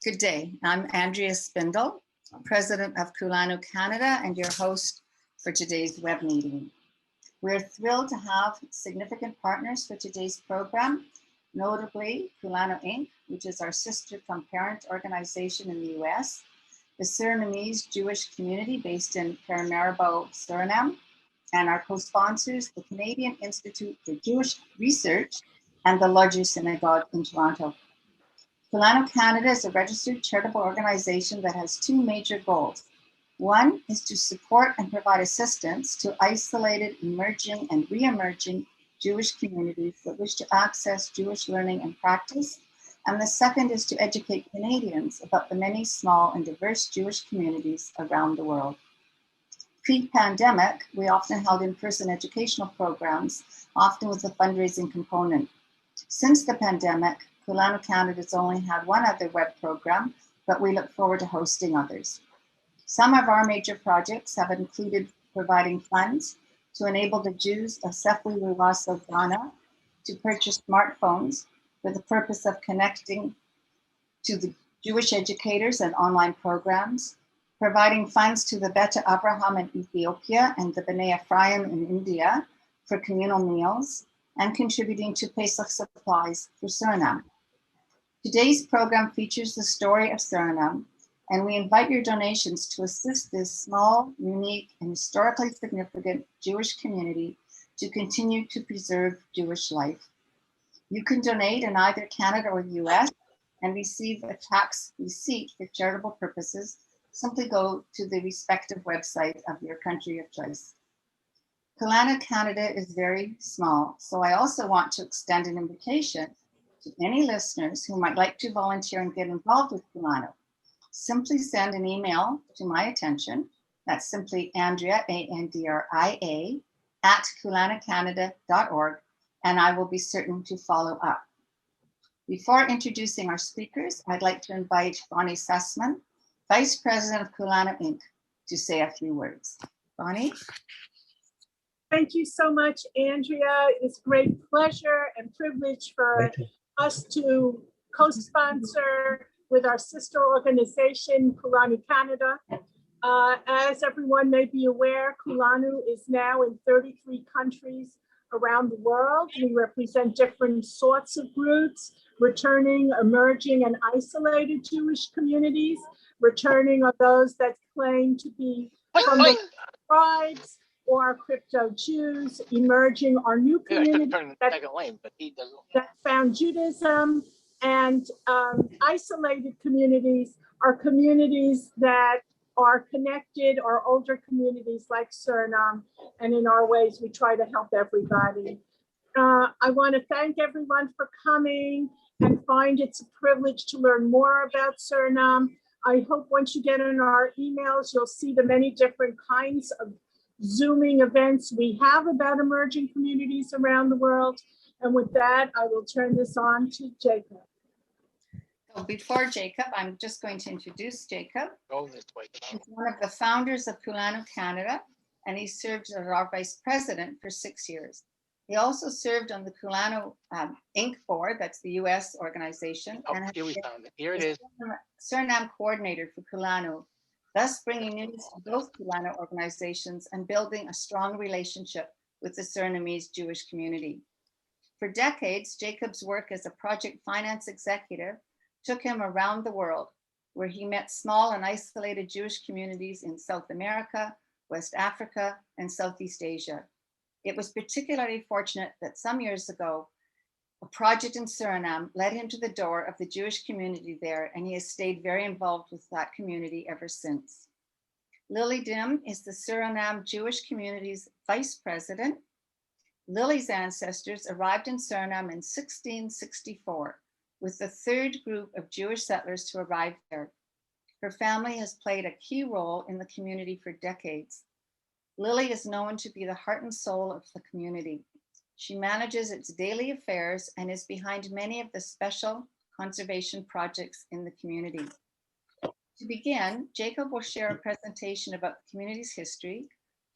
Good day. I'm Andrea Spindle, President of Kulanu Canada and your host for today's web meeting. We're thrilled to have significant partners for today's program, notably Kulanu Inc., which is our sister from parent organization in the US, the Surinamese Jewish community based in Paramaribo, Suriname, and our co-sponsors, the Canadian Institute for Jewish Research and the Lodge Synagogue in Toronto. Kulanu Canada is a registered charitable organization that has two major goals. One is to support and provide assistance to isolated, emerging, and re-emerging Jewish communities that wish to access Jewish learning and practice. And the second is to educate Canadians about the many small and diverse Jewish communities around the world. Pre-pandemic, we often held in-person educational programs, often with a fundraising component. Since the pandemic, Kulanu Canada's only had one other web program, but we look forward to hosting others. Some of our major projects have included providing funds to enable the Jews of Sefwi Luwaso, Ghana, to purchase smartphones for the purpose of connecting to the Jewish educators and online programs, providing funds to the Beta Abraham in Ethiopia and the B'nai Ephraim in India for communal meals, and contributing to Pesach supplies for Suriname. Today's program features the story of Suriname, and we invite your donations to assist this small, unique, and historically significant Jewish community to continue to preserve Jewish life. You can donate in either Canada or US and receive a tax receipt for charitable purposes. Simply go to the respective website of your country of choice. Kulanu Canada is very small, so I also want to extend an invitation to any listeners who might like to volunteer and get involved with Kulanu. Simply send an email to my attention. That's simply Andrea, A-N-D-R-I-A, @kulanucanada.org, and I will be certain to follow up. Before introducing our speakers, I'd like to invite Bonnie Sussman, Vice President of Kulanu Inc., to say a few words. Bonnie? Thank you so much, Andrea. It's a great pleasure and privilege for us to co-sponsor with our sister organization, Kulanu Canada. As everyone may be aware, Kulanu is now in 33 countries around the world. We represent different sorts of groups, returning, emerging, and isolated Jewish communities. Returning are those that claim to be from the tribes or crypto Jews. Emerging are new communities that found Judaism, and isolated communities are communities that are connected, or older communities like Suriname, and in our ways we try to help everybody. I want to thank everyone for coming and find it's a privilege to learn more about Suriname. I hope once you get in our emails, you'll see the many different kinds of Zooming events we have about emerging communities around the world. And with that, I will turn this on to Jacob. So before Jacob, I'm just going to introduce Jacob. He's one of the founders of Kulanu Canada, and he served as our vice president for 6 years. He also served on the Kulanu Inc. board, that's the US organization, and has been Suriname coordinator for Kulanu, thus bringing news to both Kulanu organizations and building a strong relationship with the Surinamese Jewish community. For decades, Jacob's work as a project finance executive took him around the world, where he met small and isolated Jewish communities in South America, West Africa, and Southeast Asia. It was particularly fortunate that some years ago, a project in Suriname led him to the door of the Jewish community there, and he has stayed very involved with that community ever since. Lilly Duym is the Suriname Jewish community's vice president. Lilly's ancestors arrived in Suriname in 1664, with the third group of Jewish settlers to arrive there. Her family has played a key role in the community for decades. Lilly is known to be the heart and soul of the community. She manages its daily affairs and is behind many of the special conservation projects in the community. To begin, Jacob will share a presentation about the community's history,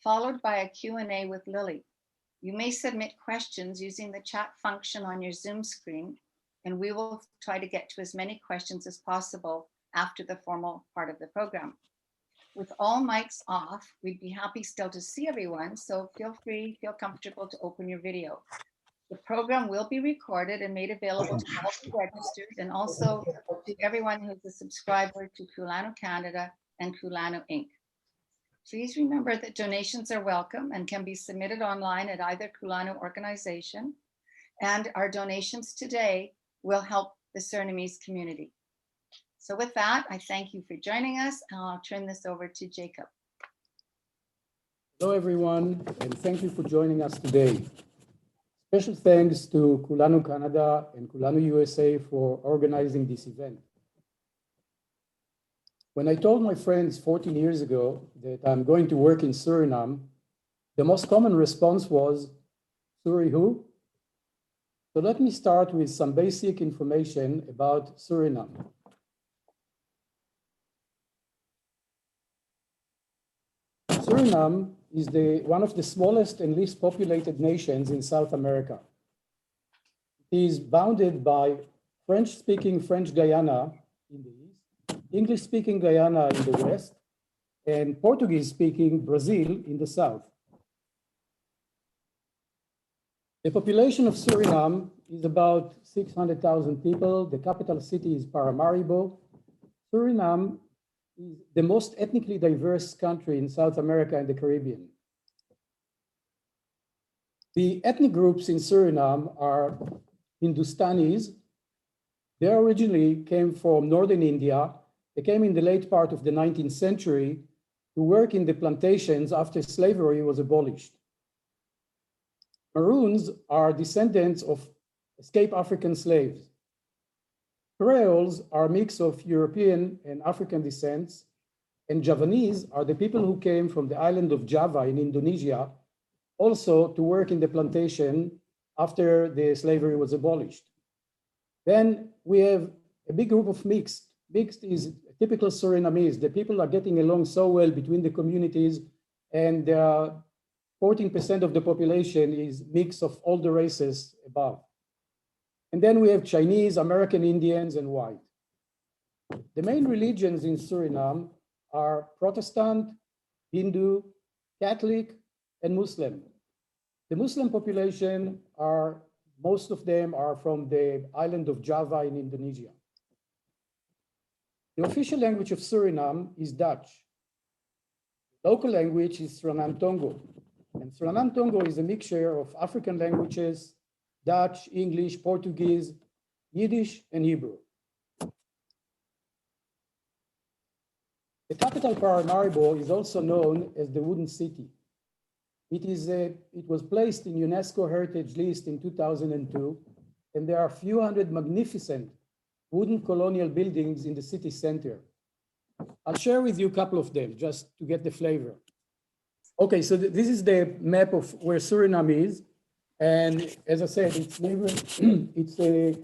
followed by a Q&A with Lilly. You may submit questions using the chat function on your Zoom screen, and we will try to get to as many questions as possible after the formal part of the program. With all mics off, we'd be happy still to see everyone, so feel comfortable to open your video. The program will be recorded and made available to all the registered and also to everyone who's a subscriber to Kulanu Canada and Kulanu Inc. Please remember that donations are welcome and can be submitted online at either Kulanu organization, and our donations today will help the Surinamese community. So with that, I thank you for joining us, and I'll turn this over to Jacob. Hello, everyone, and thank you for joining us today. Special thanks to Kulanu Canada and Kulanu USA for organizing this event. When I told my friends 14 years ago that I'm going to work in Suriname, the most common response was, Suri who? So let me start with some basic information about Suriname. Suriname is one of the smallest and least populated nations in South America. It is bounded by French-speaking French Guyana in the east, English-speaking Guyana in the west, and Portuguese-speaking Brazil in the south. The population of Suriname is about 600,000 people. The capital city is Paramaribo. Suriname is the most ethnically diverse country in South America and the Caribbean. The ethnic groups in Suriname are Hindustanis. They originally came from northern India. They came in the late part of the 19th century to work in the plantations after slavery was abolished. Maroons are descendants of escaped African slaves. Creoles are a mix of European and African descents, and Javanese are the people who came from the island of Java in Indonesia, also to work in the plantation after the slavery was abolished. Then we have a big group of mixed. Mixed is typical Surinamese. The people are getting along so well between the communities, and 14% of the population is mix of all the races above. And then we have Chinese, American Indians, and white. The main religions in Suriname are Protestant, Hindu, Catholic, and Muslim. The Muslim population most of them are from the island of Java in Indonesia. The official language of Suriname is Dutch. Local language is Suriname Tongo. And Suriname Tongo is a mixture of African languages, Dutch, English, Portuguese, Yiddish, and Hebrew. The capital Paramaribo is also known as the Wooden City. It was placed in UNESCO Heritage List in 2002, and there are a few hundred magnificent wooden colonial buildings in the city center. I'll share with you a couple of them just to get the flavor. Okay, so this is the map of where Suriname is. And as I said, it's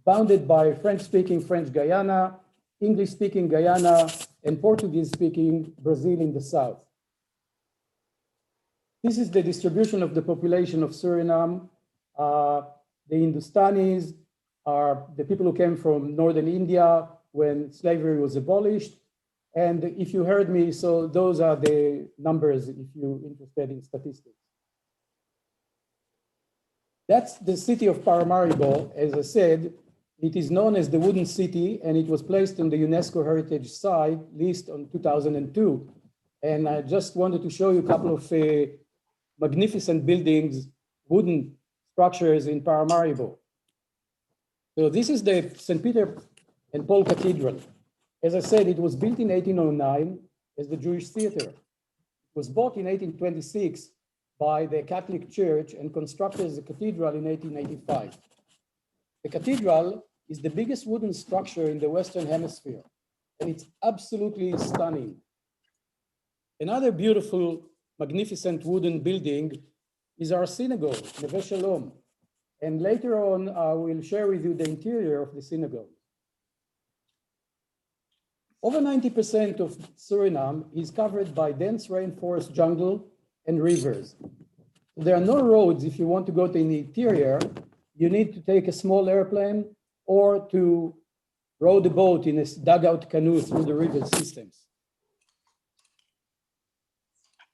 bounded by French-speaking French Guyana, English-speaking Guyana, and Portuguese-speaking Brazil in the south. This is the distribution of the population of Suriname. The Hindustanis are the people who came from northern India when slavery was abolished. And if you heard me, so those are the numbers if you're interested in statistics. That's the city of Paramaribo. As I said, it is known as the Wooden City, and it was placed on the UNESCO Heritage Site list in 2002. And I just wanted to show you a couple of magnificent buildings, wooden structures in Paramaribo. So this is the St. Peter and Paul Cathedral. As I said, it was built in 1809 as the Jewish theater. It was bought in 1826 by the Catholic Church and constructed as a cathedral in 1885. The cathedral is the biggest wooden structure in the Western Hemisphere, and it's absolutely stunning. Another beautiful, magnificent wooden building is our synagogue, Neve Shalom. And later on, I will share with you the interior of the synagogue. Over 90% of Suriname is covered by dense rainforest jungle and rivers. There are no roads if you want to go to the interior. You need to take a small airplane or to rowed a boat in a dugout canoe through the river systems.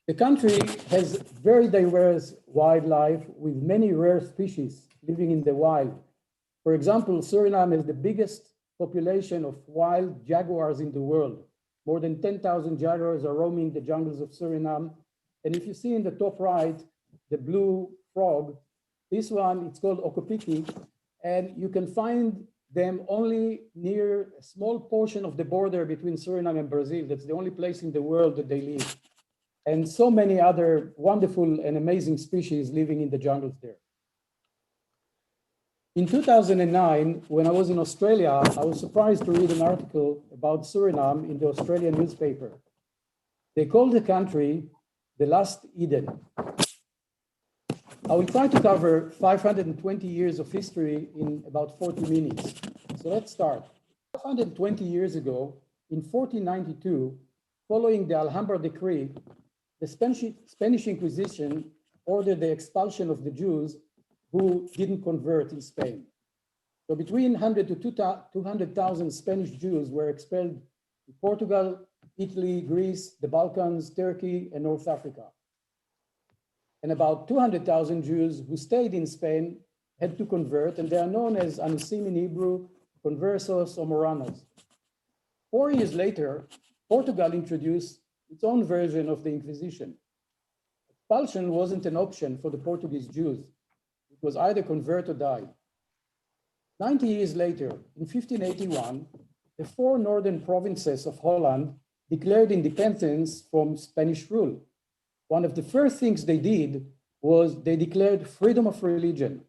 The country has very diverse wildlife with many rare species living in the wild. For example, Suriname has the biggest population of wild jaguars in the world. More than 10,000 jaguars are roaming the jungles of Suriname. And if you see in the top right, the blue frog, this one, it's called Okopiki, and you can find them only near a small portion of the border between Suriname and Brazil. That's the only place in the world that they live. And so many other wonderful and amazing species living in the jungles there. In 2009, when I was in Australia, I was surprised to read an article about Suriname in the Australian newspaper. They called the country the Last Eden. I will try to cover 520 years of history in about 40 minutes. So let's start. 520 years ago, in 1492, following the Alhambra decree, the Spanish Inquisition ordered the expulsion of the Jews who didn't convert in Spain. So between 100 to 200,000 Spanish Jews were expelled to Portugal, Italy, Greece, the Balkans, Turkey, and North Africa. And about 200,000 Jews who stayed in Spain had to convert, and they are known as Anusim in Hebrew, Conversos, or Moranos. 4 years later, Portugal introduced its own version of the Inquisition. Expulsion wasn't an option for the Portuguese Jews. It was either convert or die. 90 years later, in 1581, the 4 northern provinces of Holland declared independence from Spanish rule. One of the first things they did was they declared freedom of religion.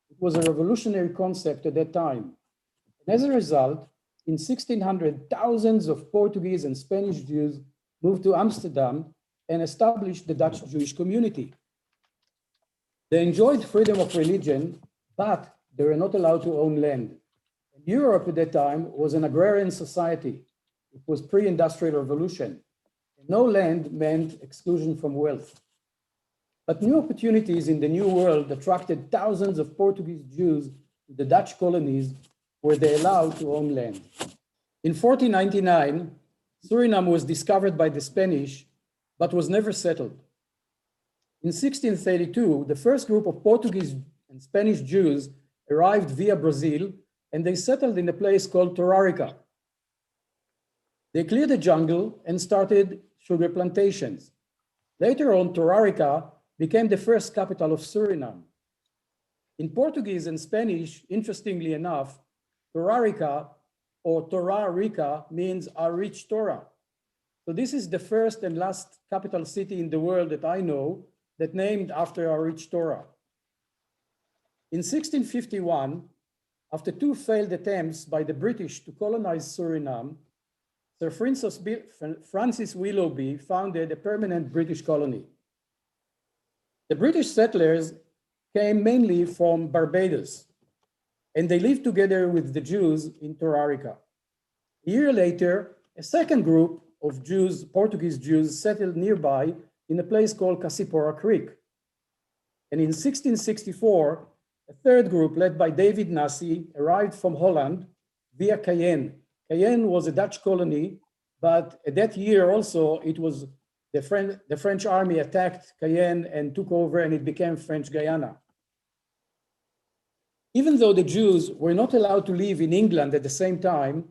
It was a revolutionary concept at that time. And as a result, in 1600, thousands of Portuguese and Spanish Jews moved to Amsterdam and established the Dutch Jewish community. They enjoyed freedom of religion, but they were not allowed to own land. And Europe at that time was an agrarian society. It was pre-industrial revolution. And no land meant exclusion from wealth. But new opportunities in the New World attracted thousands of Portuguese Jews to the Dutch colonies where they allowed to own land. In 1499, Suriname was discovered by the Spanish, but was never settled. In 1632, the first group of Portuguese and Spanish Jews arrived via Brazil, and they settled in a place called Torarica. They cleared the jungle and started sugar plantations. Later on, Torarica became the first capital of Suriname. In Portuguese and Spanish, interestingly enough, Torarica or Torarica means a rich Torah. So this is the first and last capital city in the world that I know that named after a rich Torah. In 1651, after 2 failed attempts by the British to colonize Suriname, Sir Francis Willoughby founded a permanent British colony. The British settlers came mainly from Barbados, and they lived together with the Jews in Torarica. A year later, a second group of Jews, Portuguese Jews, settled nearby in a place called Cassipora Creek. And in 1664, a third group led by David Nassi arrived from Holland via Cayenne. Cayenne was a Dutch colony, but at that year also, it was the French army attacked Cayenne and took over, and it became French Guiana. Even though the Jews were not allowed to live in England at the same time,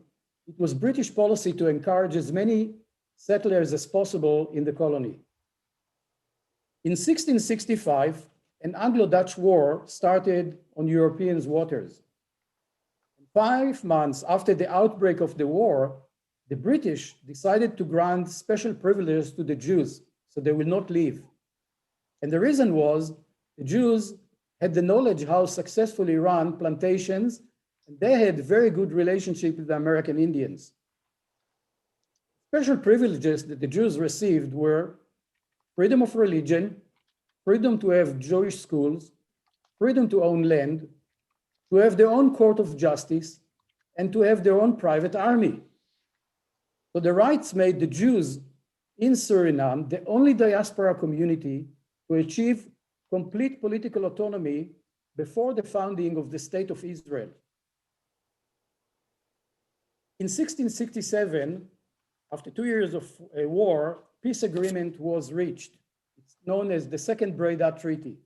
it was British policy to encourage as many settlers as possible in the colony. In 1665, an Anglo-Dutch War started on European waters. 5 months after the outbreak of the war, the British decided to grant special privileges to the Jews so they will not leave. And the reason was the Jews had the knowledge how successfully run plantations, and they had very good relationship with the American Indians. Special privileges that the Jews received were freedom of religion, freedom to have Jewish schools, freedom to own land, to have their own court of justice, and to have their own private army. So the rights made the Jews in Suriname the only diaspora community to achieve complete political autonomy before the founding of the State of Israel. In 1667, after 2 years of a war, peace agreement was reached. It's known as the Second Breida Treaty.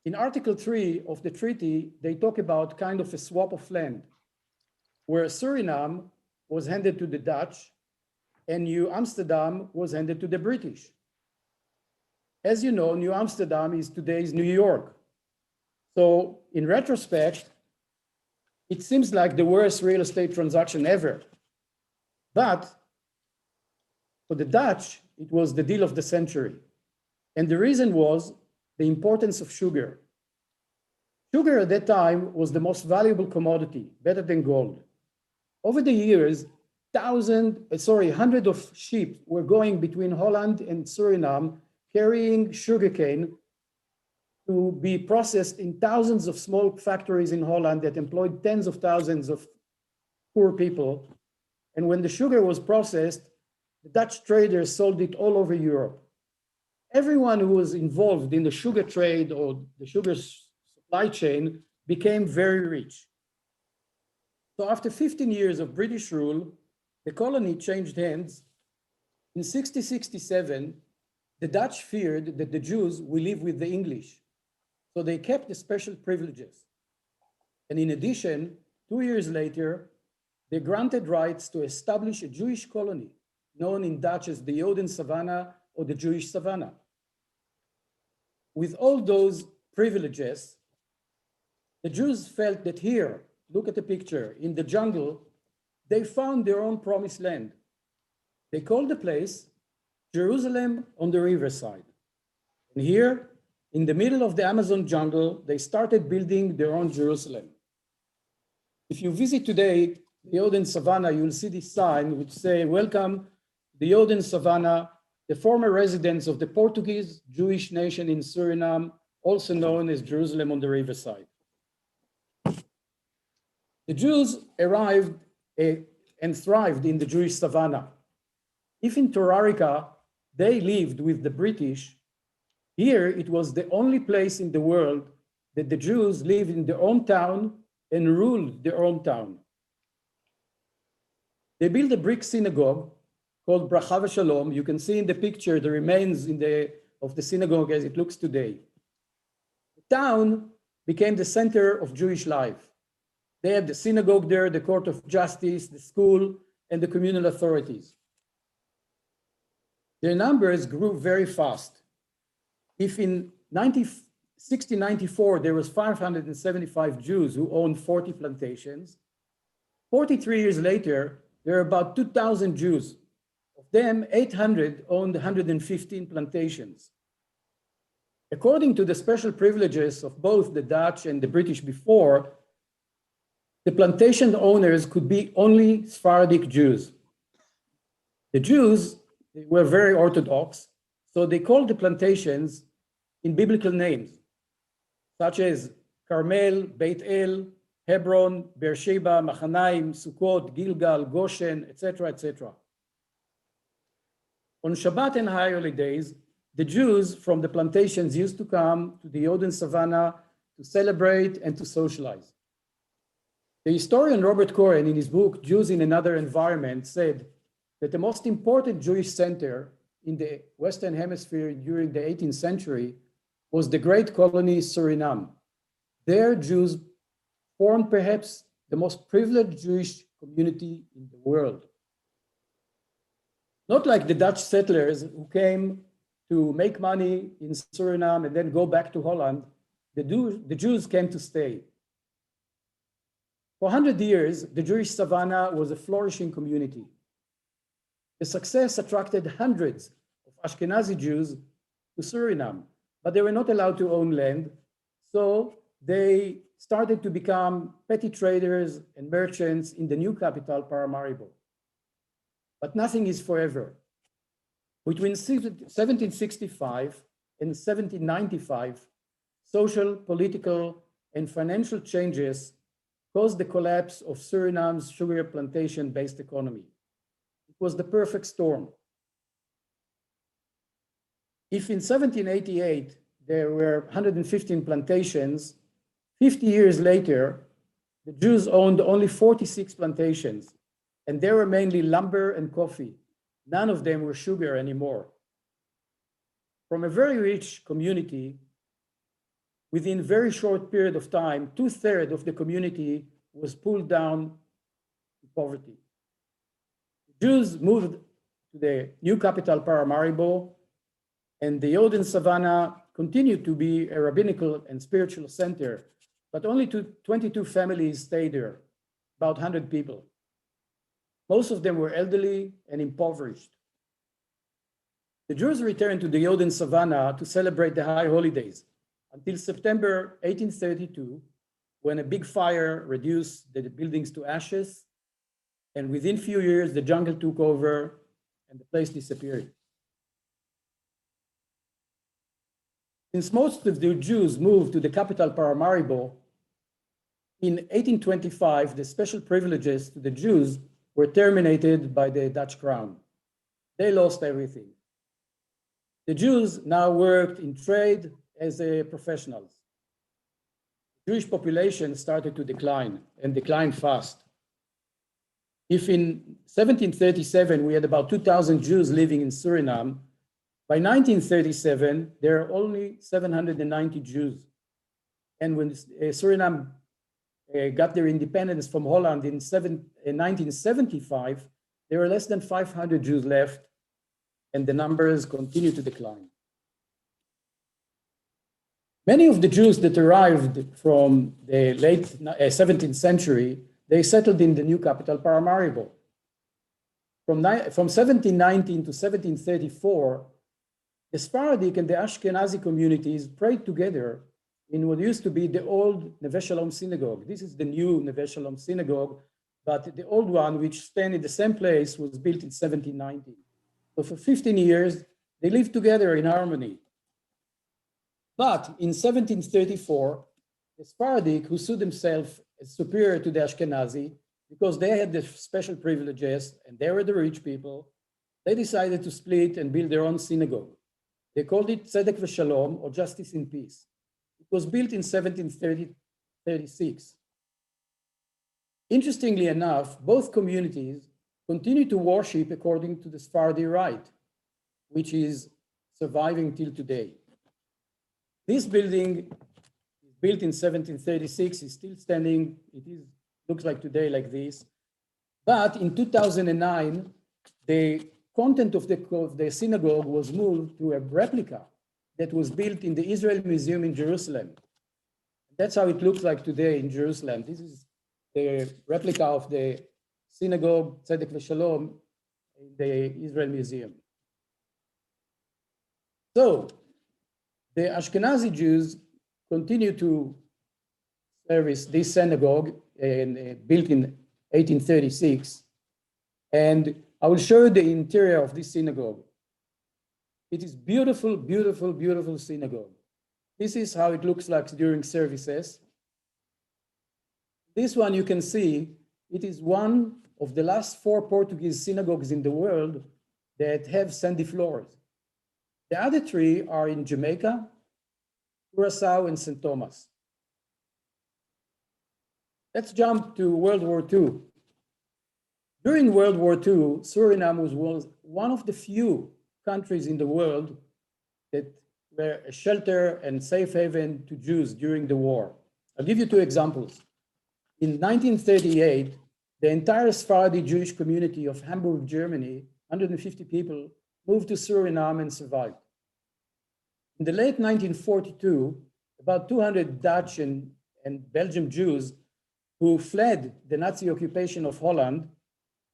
In Article 3 of the treaty, they talk about kind of a swap of land, where Suriname was handed to the Dutch and New Amsterdam was handed to the British. As you know, New Amsterdam is today's New York. So in retrospect, it seems like the worst real estate transaction ever. But for the Dutch, it was the deal of the century. And the reason was the importance of sugar. Sugar at that time was the most valuable commodity, better than gold. Over the years, hundreds of ships were going between Holland and Suriname, carrying sugarcane to be processed in thousands of small factories in Holland that employed tens of thousands of poor people. And when the sugar was processed, the Dutch traders sold it all over Europe. Everyone who was involved in the sugar trade or the sugar supply chain became very rich. So after 15 years of British rule, the colony changed hands. In 1667, the Dutch feared that the Jews will live with the English. So they kept the special privileges. And in addition, 2 years later, they granted rights to establish a Jewish colony, known in Dutch as the Joden Savannah or the Jewish Savannah. With all those privileges, the Jews felt that here, look at the picture, in the jungle, they found their own promised land. They called the place Jerusalem on the riverside. And here, in the middle of the Amazon jungle, they started building their own Jerusalem. If you visit today the Joden Savannah, you'll see this sign which say, "Welcome, the Joden Savannah, the former residence of the Portuguese Jewish nation in Suriname, also known as Jerusalem on the riverside." The Jews arrived and thrived in the Jewish Savannah. If in Torarica they lived with the British, here it was the only place in the world that the Jews lived in their own town and ruled their own town. They built a brick synagogue called Bracha V'Shalom. You can see in the picture the remains of the synagogue as it looks today. The town became the center of Jewish life. They had the synagogue there, the court of justice, the school, and the communal authorities. Their numbers grew very fast. If in 1694 there was 575 Jews who owned 40 plantations, 43 years later, there are about 2,000 Jews. Of them, 800 owned 115 plantations. According to the special privileges of both the Dutch and the British before, the plantation owners could be only Sephardic Jews. The Jews were very Orthodox, so they called the plantations in biblical names, such as Carmel, Beit El, Hebron, Beersheba, Machanaim, Sukkot, Gilgal, Goshen, etc., etc. On Shabbat and high holidays, the Jews from the plantations used to come to the Joden Savannah to celebrate and to socialize. The historian Robert Cohen, in his book, Jews in Another Environment, said that the most important Jewish center in the Western Hemisphere during the 18th century was the great colony Suriname. There, Jews formed perhaps the most privileged Jewish community in the world. Not like the Dutch settlers who came to make money in Suriname and then go back to Holland, the Jews came to stay. For 100 years, the Jewish Savannah was a flourishing community. The success attracted hundreds of Ashkenazi Jews to Suriname, but they were not allowed to own land, so they started to become petty traders and merchants in the new capital, Paramaribo. But nothing is forever. Between 1765 and 1795, social, political, and financial changes caused the collapse of Suriname's sugar plantation-based economy. It was the perfect storm. If in 1788 there were 115 plantations, 50 years later, the Jews owned only 46 plantations, and they were mainly lumber and coffee. None of them were sugar anymore. From a very rich community, within a very short period of time, 2/3 of the community was pulled down to poverty. The Jews moved to the new capital, Paramaribo, and the Jordan Savannah continued to be a rabbinical and spiritual center, but only 22 families stayed there, about 100 people. Most of them were elderly and impoverished. The Jews returned to the Jordan Savannah to celebrate the high holidays until September 1832, when a big fire reduced the buildings to ashes, and within a few years, the jungle took over and the place disappeared. Since most of the Jews moved to the capital, Paramaribo, in 1825, the special privileges to the Jews were terminated by the Dutch crown. They lost everything. The Jews now worked in trade as professionals. The Jewish population started to decline and declined fast. If in 1737 we had about 2,000 Jews living in Suriname, by 1937 there are only 790 Jews. And when Suriname got their independence from Holland in 1975, there were less than 500 Jews left, and the numbers continue to decline. Many of the Jews that arrived from the late 17th century, they settled in the new capital, Paramaribo. From 1719 to 1734, the Sephardic and the Ashkenazi communities prayed together in what used to be the old Neve Shalom synagogue. This is the new Neve Shalom synagogue, but the old one, which stands in the same place, was built in 1790. So for 15 years, they lived together in harmony. But in 1734, the Sephardic, who saw themselves as superior to the Ashkenazi, because they had the special privileges and they were the rich people, they decided to split and build their own synagogue. They called it Tzedek v'Shalom, or Justice in Peace. It was built in 1736. Interestingly enough, both communities continue to worship according to the Sephardi rite, which is surviving till today. This building, built in 1736, is still standing. It looks like today like this. But in 2009, the content of the synagogue was moved to a replica that was built in the Israel Museum in Jerusalem. That's how it looks like today in Jerusalem. This is the replica of the synagogue, Tzedek v'Shalom, in the Israel Museum. So the Ashkenazi Jews continue to service this synagogue built in 1836. And I will show you the interior of this synagogue. It is beautiful, beautiful, beautiful synagogue. This is how it looks like during services. This one you can see, it is one of the last 4 Portuguese synagogues in the world that have sandy floors. The other 3 are in Jamaica, Curaçao, and St. Thomas. Let's jump to World War II. During World War II, Suriname was one of the few countries in the world that were a shelter and safe haven to Jews during the war. I'll give you 2 examples. In 1938, the entire Sephardi Jewish community of Hamburg, Germany, 150 people, moved to Suriname and survived. In the late 1942, about 200 Dutch and Belgian Jews who fled the Nazi occupation of Holland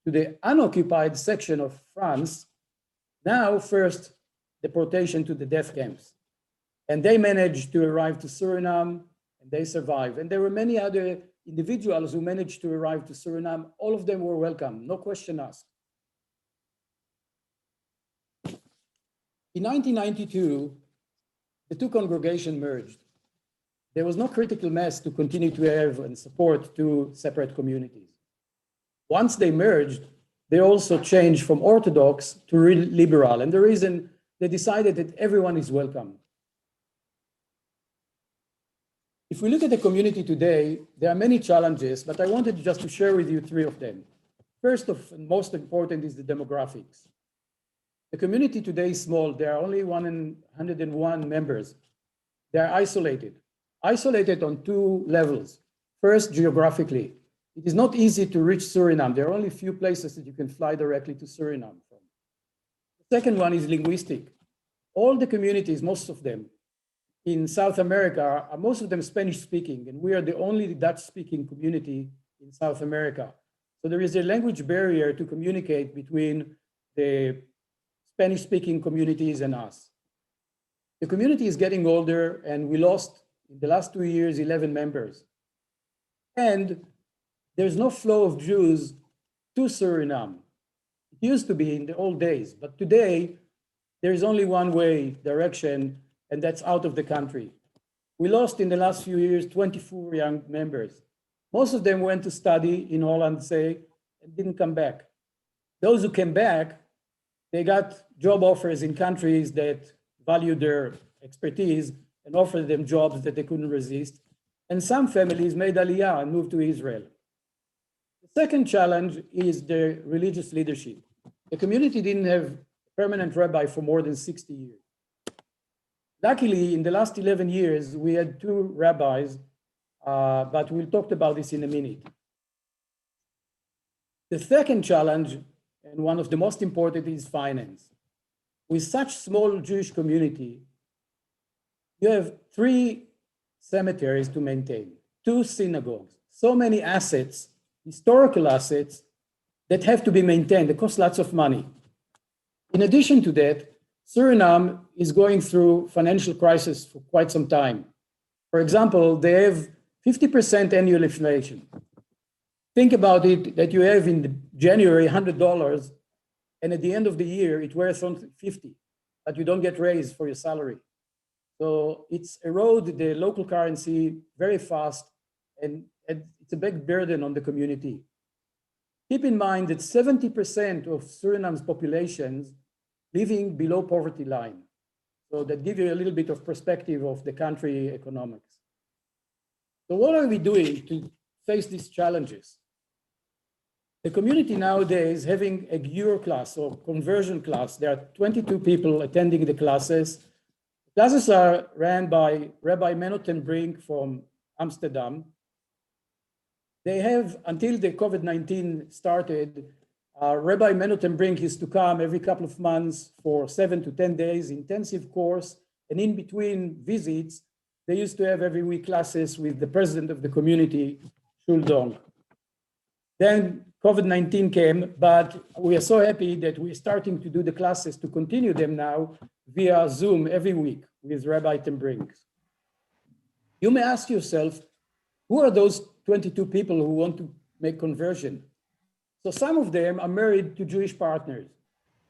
to the unoccupied section of France, now first deportation to the death camps. And they managed to arrive to Suriname and they survived. And there were many other individuals who managed to arrive to Suriname. All of them were welcome, no question asked. In 1992, the 2 congregations merged. There was no critical mass to continue to have and support 2 separate communities. Once they merged, they also changed from Orthodox to liberal. And the reason, they decided that everyone is welcome. If we look at the community today, there are many challenges, but I wanted just to share with you three of them. First and most important is the demographics. The community today is small. There are only 101 members. They are isolated on two levels. First, geographically. It is not easy to reach Suriname. There are only a few places that you can fly directly to Suriname from. The second one is linguistic. All the communities, most of them, in South America are most of them Spanish speaking, and we are the only Dutch speaking community in South America. So there is a language barrier to communicate between the Spanish speaking communities and us. The community is getting older, and we lost in the last 2 years 11 members. And there's no flow of Jews to Suriname. It used to be in the old days, but today there is only one way direction, and that's out of the country. We lost in the last few years 24 young members. Most of them went to study in Holland, say, and didn't come back. Those who came back, they got job offers in countries that valued their expertise and offered them jobs that they couldn't resist. And some families made aliyah and moved to Israel. The second challenge is the religious leadership. The community didn't have a permanent rabbi for more than 60 years. Luckily, in the last 11 years, we had 2 rabbis, but we'll talk about this in a minute. The second challenge, and one of the most important, is finance. With such small Jewish community, you have 3 cemeteries to maintain, 2 synagogues, so many assets, historical assets that have to be maintained. They cost lots of money. In addition to that, Suriname is going through financial crisis for quite some time. For example, they have 50% annual inflation. Think about it, that you have in January $100, and at the end of the year, it wears on 50, but you don't get raised for your salary. So it's eroded the local currency very fast, and it's a big burden on the community. Keep in mind that 70% of Suriname's populations living below poverty line. So that gives you a little bit of perspective of the country economics. So what are we doing to face these challenges? The community nowadays having a Giur class or conversion class. There are 22 people attending the classes. Classes are ran by Rabbi Menno ten Brink from Amsterdam. They have, until the COVID-19 started, Rabbi Menno ten Brink used to come every couple of months for 7 to 10 days, intensive course, and in between visits, they used to have every week classes with the president of the community, Shul Dong. Then COVID-19 came, but we are so happy that we're starting to do the classes, to continue them now via Zoom every week with Rabbi ten Brink. You may ask yourself, who are those 22 people who want to make conversion? So some of them are married to Jewish partners.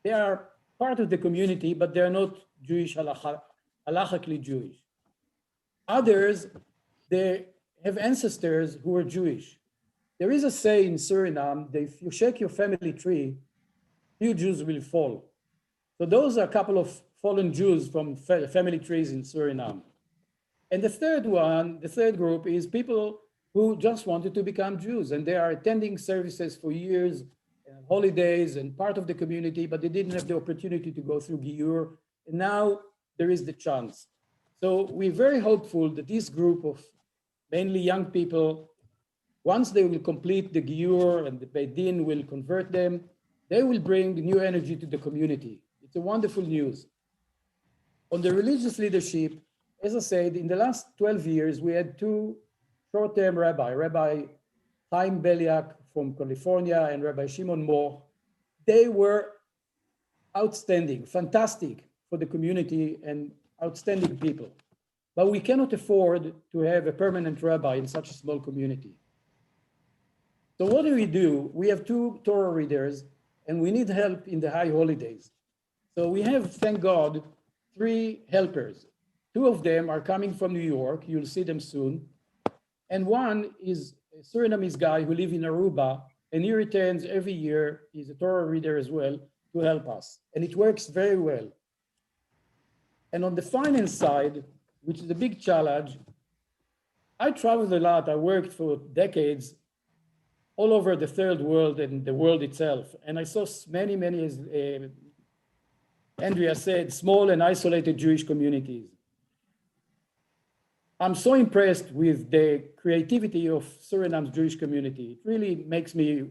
They are part of the community, but they're not Jewish, halachically Jewish. Others, they have ancestors who are Jewish. There is a saying in Suriname that if you shake your family tree, few Jews will fall. So those are a couple of fallen Jews from family trees in Suriname. And the third group is people who just wanted to become Jews, and they are attending services for years, holidays, and part of the community, but they didn't have the opportunity to go through Giur, and now there is the chance. So we're very hopeful that this group of mainly young people, once they will complete the Giur and the Beit Din will convert them, they will bring new energy to the community. It's a wonderful news. On the religious leadership, as I said, in the last 12 years, we had 2 short-term rabbis, Rabbi Chaim Beliak from California and Rabbi Shimon Moch. They were outstanding, fantastic for the community and outstanding people. But we cannot afford to have a permanent rabbi in such a small community. So what do? We have 2 Torah readers, and we need help in the high holidays. So we have, thank God, 3 helpers. 2 of them are coming from New York. You'll see them soon. And one is a Surinamese guy who lives in Aruba, and he returns every year. He's a Torah reader as well to help us. And it works very well. And on the finance side, which is a big challenge, I traveled a lot. I worked for decades all over the third world and the world itself. And I saw many, as Andrea said, small and isolated Jewish communities. I'm so impressed with the creativity of Suriname's Jewish community. It really makes me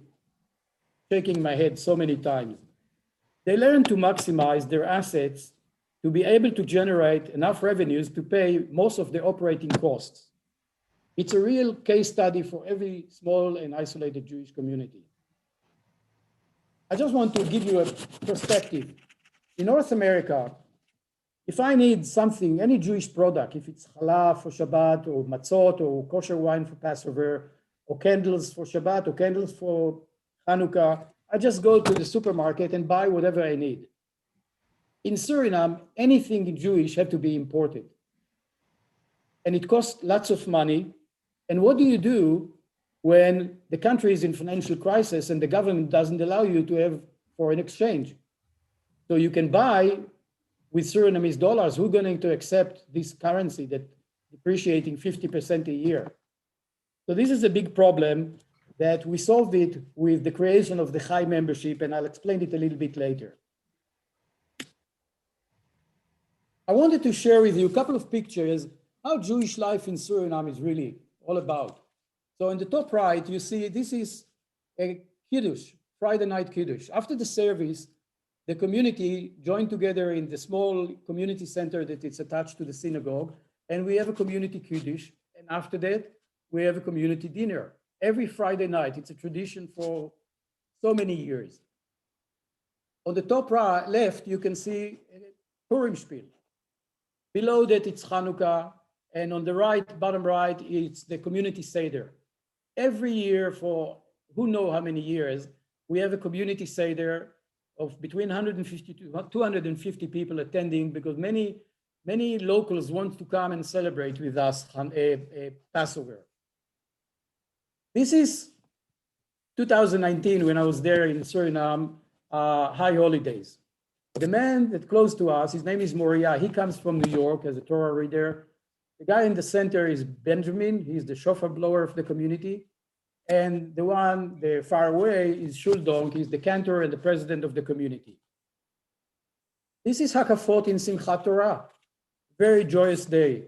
shaking my head so many times. They learn to maximize their assets to be able to generate enough revenues to pay most of the operating costs. It's a real case study for every small and isolated Jewish community. I just want to give you a perspective. In North America, if I need something, any Jewish product, if it's challah for Shabbat or matzot or kosher wine for Passover or candles for Shabbat or candles for Hanukkah, I just go to the supermarket and buy whatever I need. In Suriname, anything Jewish had to be imported. And it costs lots of money. And what do you do when the country is in financial crisis and the government doesn't allow you to have foreign exchange? So you can buy with Surinamese dollars. Who's going to accept this currency that depreciating 50% a year? So this is a big problem that we solved it with the creation of the Chai membership, and I'll explain it a little bit later. I wanted to share with you a couple of pictures how Jewish life in Suriname is really all about. So in the top right, you see this is a Kiddush, Friday night Kiddush. After the service, the community joined together in the small community center that is attached to the synagogue, and we have a community Kiddush. And after that, we have a community dinner every Friday night. It's a tradition for so many years. On the top right, left, you can see Purim Spiel. Below that, it's Hanukkah. And on the right, bottom right, it's the community Seder. Every year for who knows how many years, we have a community Seder of between 150 to 250 people attending, because many locals want to come and celebrate with us Passover. This is 2019 when I was there in Suriname, high holidays. The man that close to us, his name is Moriah. He comes from New York as a Torah reader. The guy in the center is Benjamin. He's the shofar blower of the community. And the one the far away is Shuldong. He's the cantor and the president of the community. This is Hakafot in Simchat Torah. Very joyous day.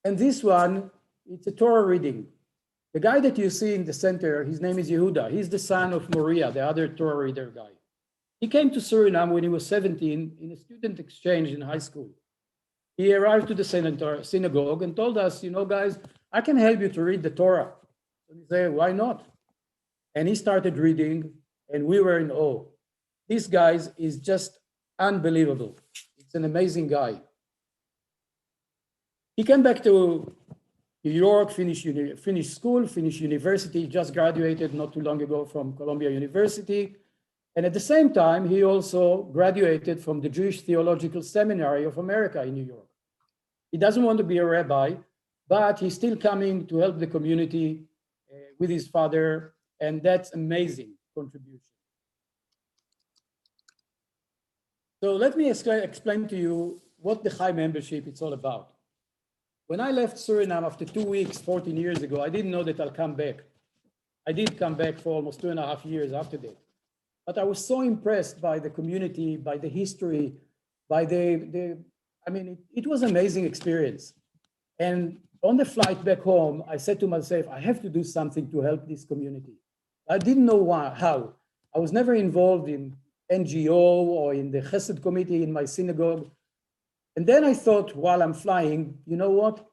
And this one, it's a Torah reading. The guy that you see in the center, his name is Yehuda. He's the son of Moriah, the other Torah reader guy. He came to Suriname when he was 17 in a student exchange in high school. He arrived to the synagogue and told us, you know, guys, I can help you to read the Torah. And we said, why not? And he started reading, and we were in awe. This guy is just unbelievable. It's an amazing guy. He came back to New York, finished school, finished university, just graduated not too long ago from Columbia University. And at the same time, he also graduated from the Jewish Theological Seminary of America in New York. He doesn't want to be a rabbi, but he's still coming to help the community with his father, and that's amazing contribution. So let me explain to you what the Chai membership is all about. When I left Suriname after 2 weeks, 14 years ago, I didn't know that I'll come back. I did come back for almost 2.5 years after that. But I was so impressed by the community, by the history, by it was an amazing experience. And on the flight back home, I said to myself, I have to do something to help this community. I didn't know how. I was never involved in NGO or in the Chesed committee in my synagogue. And then I thought, while I'm flying, you know what?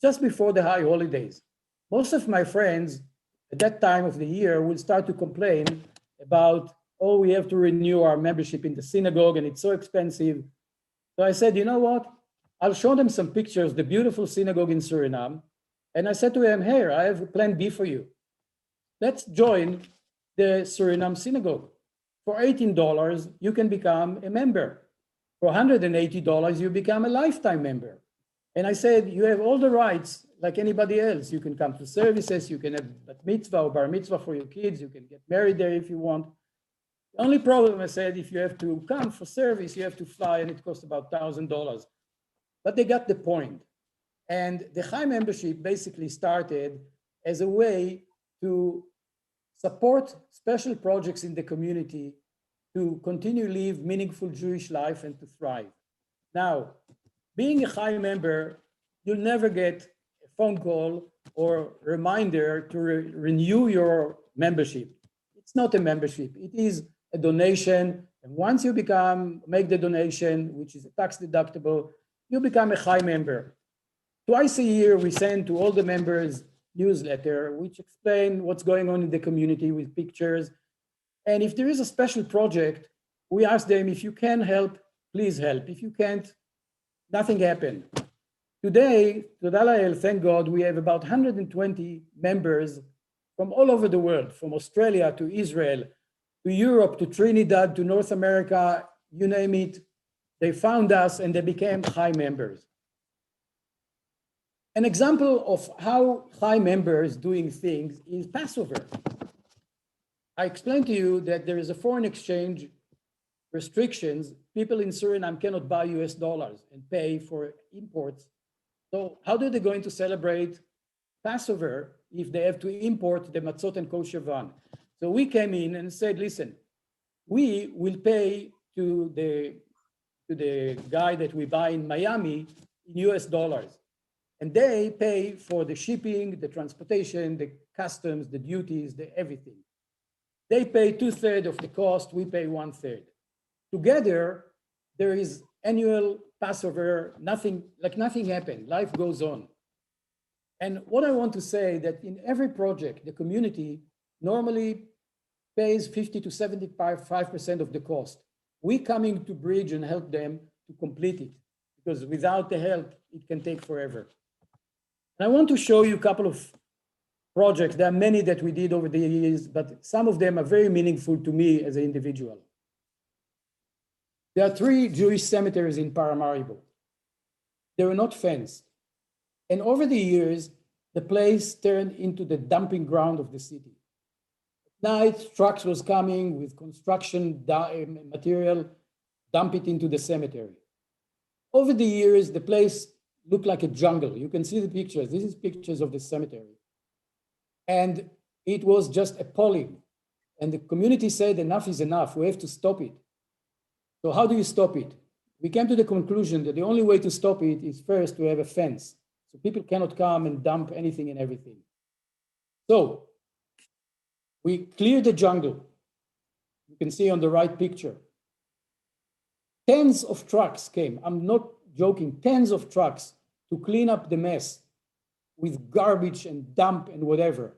Just before the high holidays, most of my friends at that time of the year will start to complain about, oh, we have to renew our membership in the synagogue and it's so expensive. So I said, you know what? I'll show them some pictures, the beautiful synagogue in Suriname. And I said to them, hey, I have a plan B for you. Let's join the Suriname synagogue. For $18, you can become a member. For $180, you become a lifetime member. And I said, you have all the rights like anybody else. You can come to services, you can have bat mitzvah or bar mitzvah for your kids, you can get married there if you want. The only problem, I said, if you have to come for service, you have to fly and it costs about $1,000. But they got the point. And the Chai membership basically started as a way to support special projects in the community to continue to live meaningful Jewish life and to thrive. Now, being a Chai member, you'll never get a phone call or reminder to renew your membership. It's not a membership, it is a donation. And once you make the donation, which is a tax deductible, you become a Chai member. Twice a year, we send to all the members newsletter, which explain what's going on in the community with pictures. And if there is a special project, we ask them, if you can help, please help. If you can't, nothing happened. Today, Toda Lael, thank God, we have about 120 members from all over the world, from Australia to Israel, to Europe, to Trinidad, to North America, you name it. They found us and they became Chai members. An example of how Chai members doing things is Passover. I explained to you that there is a foreign exchange restrictions. People in Suriname cannot buy US dollars and pay for imports. So how are they going to celebrate Passover if they have to import the matzot and kosher van? So we came in and said, listen, we will pay to the guy that we buy in Miami in US dollars. And they pay for the shipping, the transportation, the customs, the duties, the everything. They pay 2/3 of the cost, we pay 1/3. Together, there is annual Passover, nothing happened, life goes on. And what I want to say that in every project, the community normally pays 50 to 75% of the cost. We coming to bridge and help them to complete it, because without the help, it can take forever. And I want to show you a couple of projects. There are many that we did over the years, but some of them are very meaningful to me as an individual. There are 3 Jewish cemeteries in Paramaribo. They were not fenced. And over the years, the place turned into the dumping ground of the city. At night, trucks was coming with construction material, dump it into the cemetery. Over the years, the place looked like a jungle. You can see the pictures. This is pictures of the cemetery. And it was just appalling. And the community said, enough is enough. We have to stop it. So how do you stop it? We came to the conclusion that the only way to stop it is first to have a fence. So people cannot come and dump anything and everything. So we cleared the jungle. You can see on the right picture. Tens of trucks came. I'm not joking, tens of trucks to clean up the mess with garbage and dump and whatever.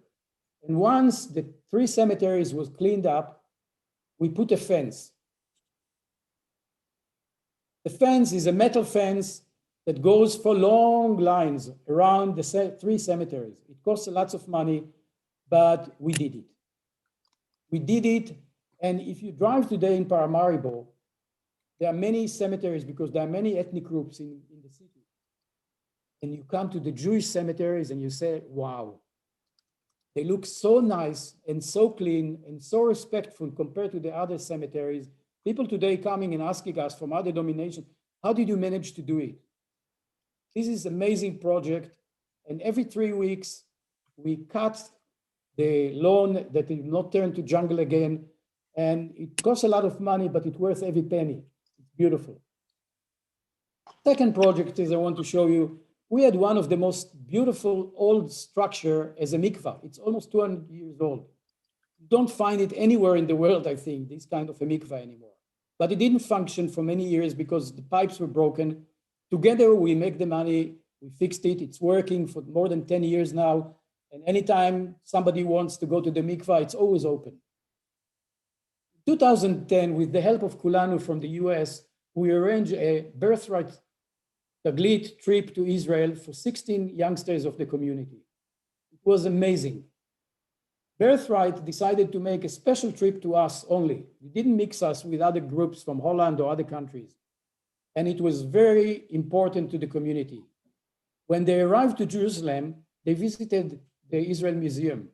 And once the 3 cemeteries was cleaned up, we put a fence. The fence is a metal fence that goes for long lines around the 3 cemeteries. It costs lots of money, but we did it. We did it, and if you drive today in Paramaribo, there are many cemeteries because there are many ethnic groups in the city. And you come to the Jewish cemeteries and you say, wow, they look so nice and so clean and so respectful compared to the other cemeteries. People today coming and asking us from other denominations, how did you manage to do it? This is an amazing project. And every 3 weeks, we cut the lawn that will not turn to jungle again. And it costs a lot of money, but it's worth every penny. It's beautiful. Second project is I want to show you. We had one of the most beautiful old structure as a mikvah. It's almost 200 years old. Don't find it anywhere in the world, I think, this kind of a mikvah anymore. But it didn't function for many years because the pipes were broken. Together, we make the money, we fixed it. It's working for more than 10 years now. And anytime somebody wants to go to the mikvah, it's always open. In 2010, with the help of Kulanu from the US, we arranged a birthright Taglit trip to Israel for 16 youngsters of the community. It was amazing. Birthright decided to make a special trip to us only. It didn't mix us with other groups from Holland or other countries. And it was very important to the community. When they arrived to Jerusalem, they visited the Israel Museum.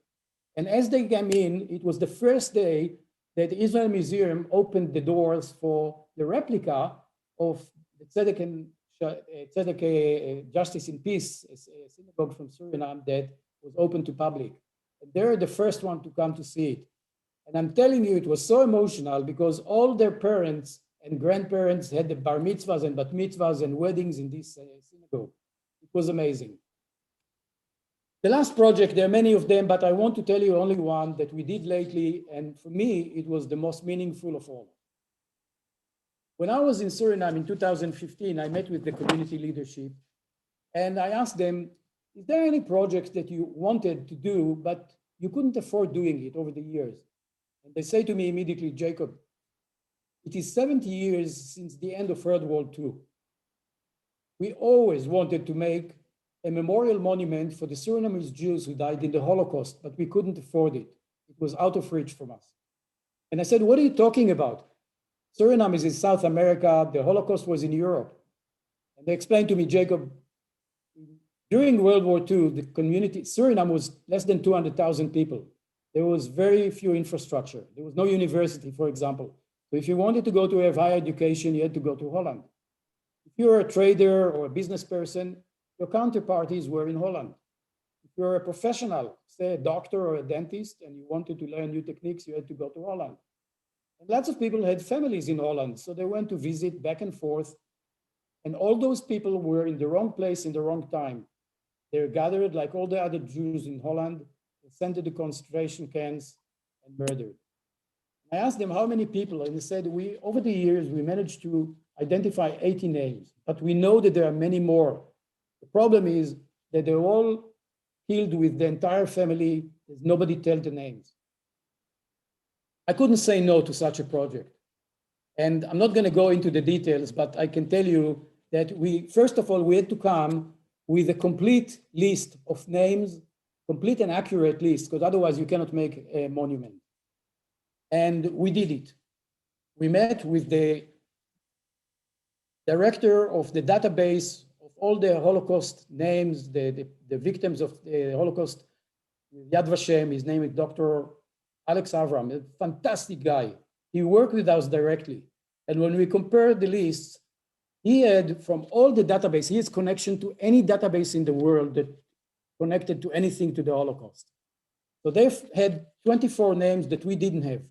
And as they came in, it was the first day that the Israel Museum opened the doors for the replica of the Tzedek and Justice in Peace, a synagogue from Suriname that was open to public. And they're the first one to come to see it. And I'm telling you, it was so emotional because all their parents and grandparents had the bar mitzvahs and bat mitzvahs and weddings in this synagogue. It was amazing. The last project, there are many of them, but I want to tell you only one that we did lately, and for me, it was the most meaningful of all. When I was in Suriname in 2015, I met with the community leadership, and I asked them, is there any projects that you wanted to do, but you couldn't afford doing it over the years? And they say to me immediately, Jacob, it is 70 years since the end of World War II. We always wanted to make a memorial monument for the Surinamese Jews who died in the Holocaust, but we couldn't afford it. It was out of reach from us. And I said, what are you talking about? Suriname is in South America, the Holocaust was in Europe. And they explained to me, Jacob, during World War II, the community, Suriname was less than 200,000 people. There was very few infrastructure. There was no university, for example. So if you wanted to go to have higher education, you had to go to Holland. If you were a trader or a business person, your counterparties were in Holland. If you're a professional, say a doctor or a dentist, and you wanted to learn new techniques, you had to go to Holland. And lots of people had families in Holland, so they went to visit back and forth. And all those people were in the wrong place in the wrong time. They were gathered like all the other Jews in Holland, sent to the concentration camps and murdered. I asked them how many people, and they said, over the years, we managed to identify 80 names, but we know that there are many more. The problem is that they're all killed with the entire family. There's nobody tell the names. I couldn't say no to such a project. And I'm not going to go into the details, but I can tell you that first of all, we had to come with a complete list of names, complete and accurate list, because otherwise you cannot make a monument. And we did it. We met with the director of the database of all the Holocaust names, the victims of the Holocaust, Yad Vashem. His name is Dr. Alex Avram, a fantastic guy. He worked with us directly. And when we compared the lists, he had from all the database, he has connection to any database in the world that connected to anything to the Holocaust. So they've had 24 names that we didn't have.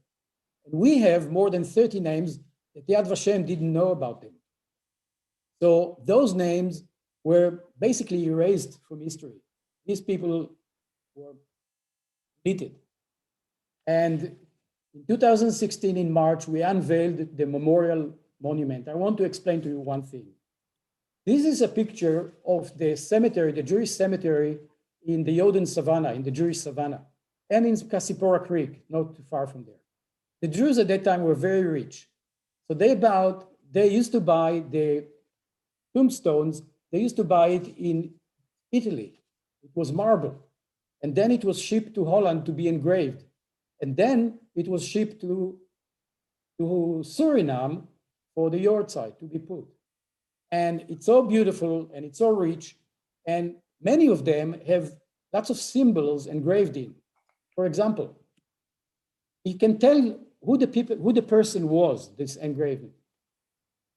And we have more than 30 names that Yad Vashem didn't know about them. So those names were basically erased from history. These people were deleted. And in 2016, in March, we unveiled the memorial monument. I want to explain to you one thing. This is a picture of the cemetery, the Jewish cemetery in the Yoden Savannah, in the Jewish Savannah, and in Kasipora Creek, not too far from there. The Jews at that time were very rich. So they used to buy the tombstones, they used to buy it in Italy. It was marble. And then it was shipped to Holland to be engraved. And then it was shipped to Suriname for the yahrzeit to be put. And it's so beautiful and it's so rich. And many of them have lots of symbols engraved in. For example, you can tell who the person was, this engraving.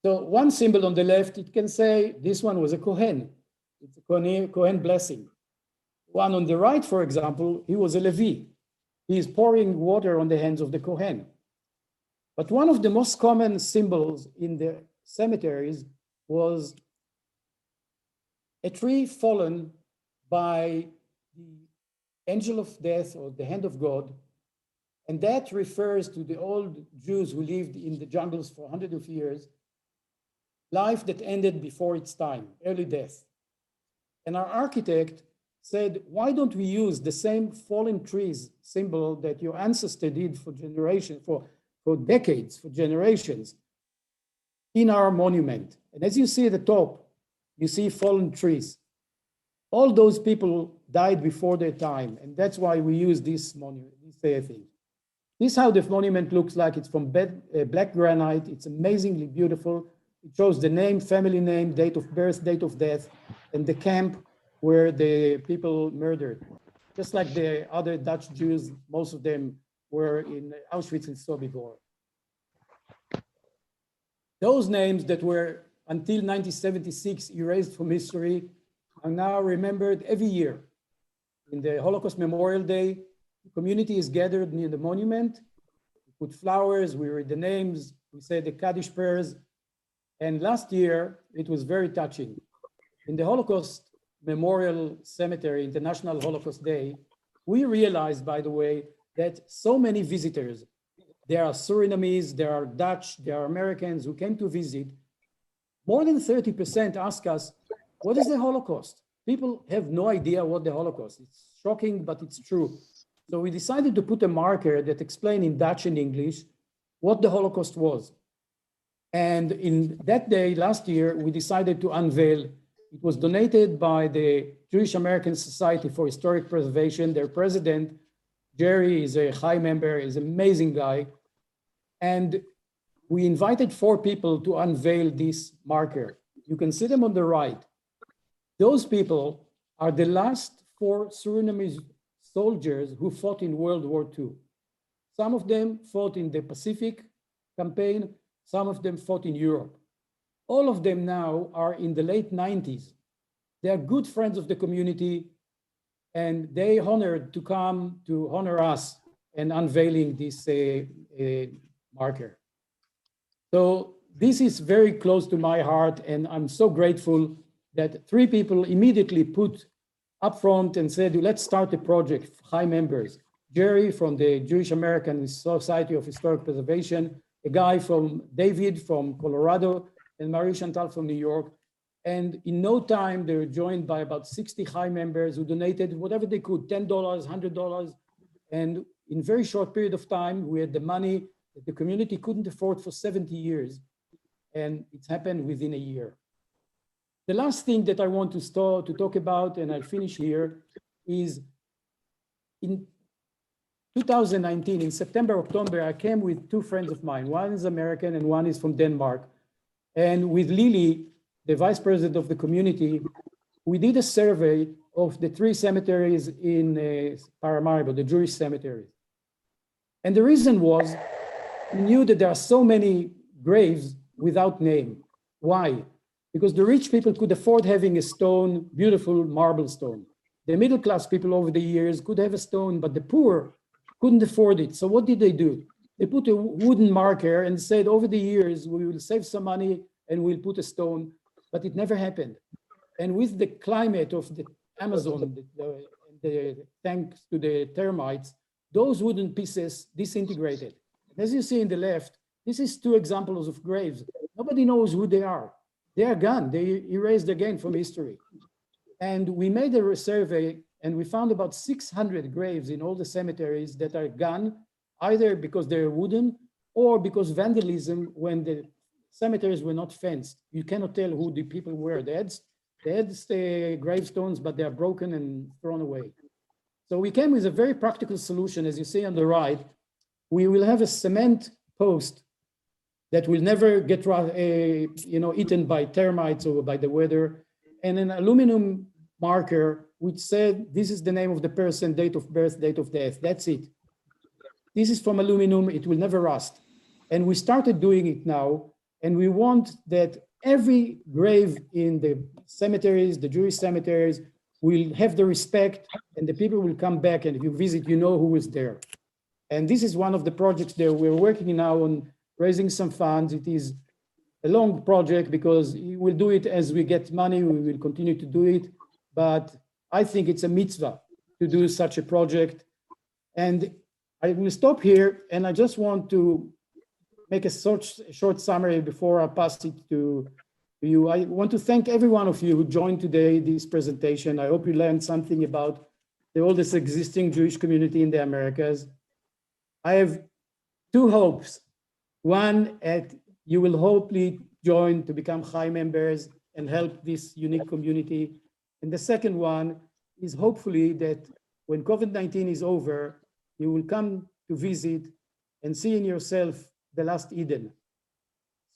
So one symbol on the left, it can say this one was a Kohen. It's a Kohen blessing. One on the right, for example, he was a Levi. He is pouring water on the hands of the Kohen. But one of the most common symbols in the cemeteries was a tree fallen by the angel of death or the hand of God. And that refers to the old Jews who lived in the jungles for hundreds of years, life that ended before its time, early death. And our architect said, why don't we use the same fallen trees symbol that your ancestor did for generations, for decades, for generations, in our monument? And as you see at the top, you see fallen trees. All those people died before their time, and that's why we use this monument, this thing. This is how the monument looks like. It's from black granite. It's amazingly beautiful. It shows the name, family name, date of birth, date of death, and the camp where the people murdered. Just like the other Dutch Jews, most of them were in Auschwitz and Sobibor. Those names that were until 1976 erased from history are now remembered every year. In the Holocaust Memorial Day, the community is gathered near the monument. We put flowers, we read the names, we say the Kaddish prayers. And last year, it was very touching. In the Holocaust Memorial Cemetery, International Holocaust Day, we realized, by the way, that so many visitors, there are Surinamese, there are Dutch, there are Americans who came to visit. More than 30% ask us, what is the Holocaust? People have no idea what the Holocaust is. It's shocking, but it's true. So we decided to put a marker that explains in Dutch and English what the Holocaust was. And in that day, last year, we decided to unveil. It was donated by the Jewish American Society for Historic Preservation. Their president, Jerry, is a high member, is an amazing guy. And we invited 4 people to unveil this marker. You can see them on the right. Those people are the last 4 Surinamese soldiers who fought in World War II. Some of them fought in the Pacific campaign, some of them fought in Europe. All of them now are in the late 90s. They are good friends of the community, and they honored to come to honor us and unveiling this marker. So this is very close to my heart, and I'm so grateful that 3 people immediately put up front and said, let's start a project, high members. Jerry from the Jewish American Society of Historic Preservation, a guy from David from Colorado, and Marie Chantal from New York. And in no time, they were joined by about 60 high members who donated whatever they could, $10, $100. And in a very short period of time, we had the money that the community couldn't afford for 70 years. And it's happened within a year. The last thing that I want to talk about, and I'll finish here, is in 2019, in September, October, I came with 2 friends of mine. One is American and one is from Denmark. And with Lilly, the vice president of the community, we did a survey of the 3 cemeteries in Paramaribo, the Jewish cemeteries. And the reason was, we knew that there are so many graves without name. Why? Because the rich people could afford having a stone, beautiful marble stone. The middle class people over the years could have a stone, but the poor couldn't afford it. So what did they do? They put a wooden marker and said, over the years, we will save some money and we'll put a stone, but it never happened. And with the climate of the Amazon, thanks to the termites, those wooden pieces disintegrated. As you see in the left, this is 2 examples of graves. Nobody knows who they are. They are gone. They erased again from history. And we made a survey, and we found about 600 graves in all the cemeteries that are gone, either because they're wooden or because vandalism, when the cemeteries were not fenced. You cannot tell who the people were. They had gravestones, but they are broken and thrown away. So we came with a very practical solution. As you see on the right, we will have a cement post that will never get eaten by termites or by the weather, and an aluminum marker which said, this is the name of the person, date of birth, date of death. That's it. This is from aluminum. It will never rust. And we started doing it now, and we want that every grave in the cemeteries, the Jewish cemeteries, will have the respect, and the people will come back, and if you visit, you know who is there. And this is one of the projects that we're working now on, raising some funds. It is a long project because we'll do it as we get money. We will continue to do it. But I think it's a mitzvah to do such a project. And I will stop here. And I just want to make a short summary before I pass it to you. I want to thank every one of you who joined today this presentation. I hope you learned something about the oldest existing Jewish community in the Americas. I have 2 hopes. One, you will hopefully join to become high members and help this unique community. And the second one is hopefully that when COVID-19 is over, you will come to visit and see in yourself the last Eden.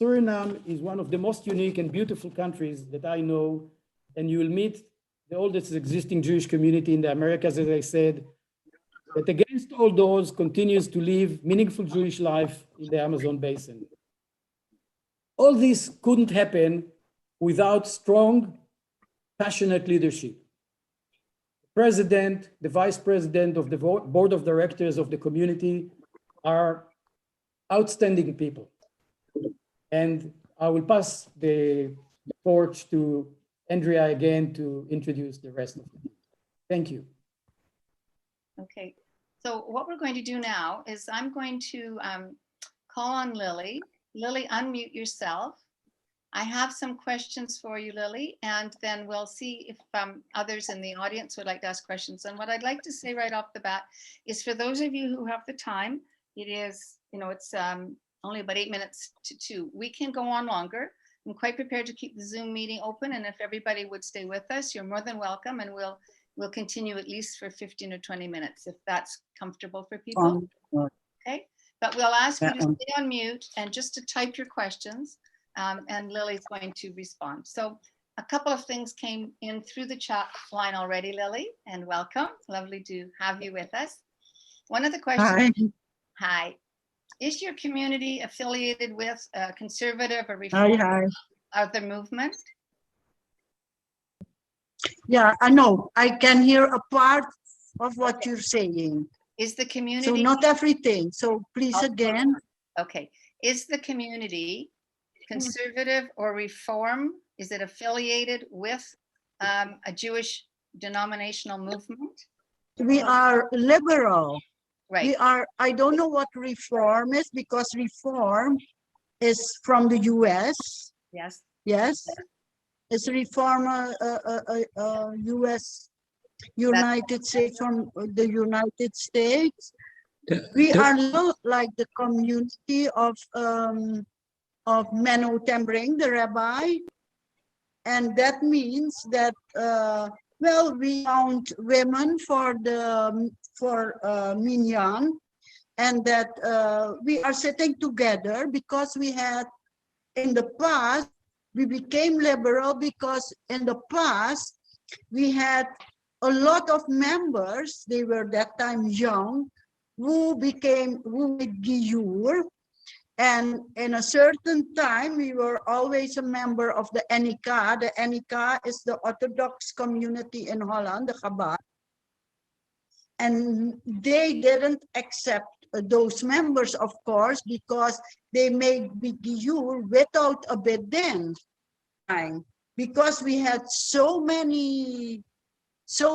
Suriname is one of the most unique and beautiful countries that I know, and you will meet the oldest existing Jewish community in the Americas, as I said, that against all doors continues to live meaningful Jewish life in the Amazon basin. All this couldn't happen without strong, passionate leadership. The president, the vice president of the board of directors of the community are outstanding people. And I will pass the torch to Andrea again to introduce the rest of it. Thank you. Okay, so what we're going to do now is I'm going to call on Lilly. Lilly, unmute yourself. I have some questions for you, Lilly, and then we'll see if others in the audience would like to ask questions. And what I'd like to say right off the bat is for those of you who have the time, it is, it's only about 8 minutes to 2. We can go on longer. I'm quite prepared to keep the Zoom meeting open, and if everybody would stay with us, you're more than welcome, and we'll continue at least for 15 or 20 minutes if that's comfortable for people. Okay, but we'll ask you to stay on mute and just to type your questions, and Lily's going to respond. So a couple of things came in through the chat line already, Lilly, and welcome. Lovely to have you with us. One of the questions. Hi. Is your community affiliated with a conservative or reform other movement? Yeah, I know. I can hear a part of what you're saying. Is the community... So not everything. So please again. Okay. Is the community conservative or reform? Is it affiliated with a Jewish denominational movement? We are liberal. Right. We are, I don't know what reform is because reform is from the US. Yes. Yes. It's reform US, United States, from the United States. We are like the community of Menno Tembring, the rabbi. And that means that, well, we found women for Minyan, and that we are sitting together because we had in the past, we became liberal because in the past we had a lot of members, they were that time young, who made Giyur, and in a certain time we were always a member of the NK. The NK is the Orthodox community in Holland, the Chabad. And they didn't accept those members, of course, because they made Giyur without a bedin. Because we had so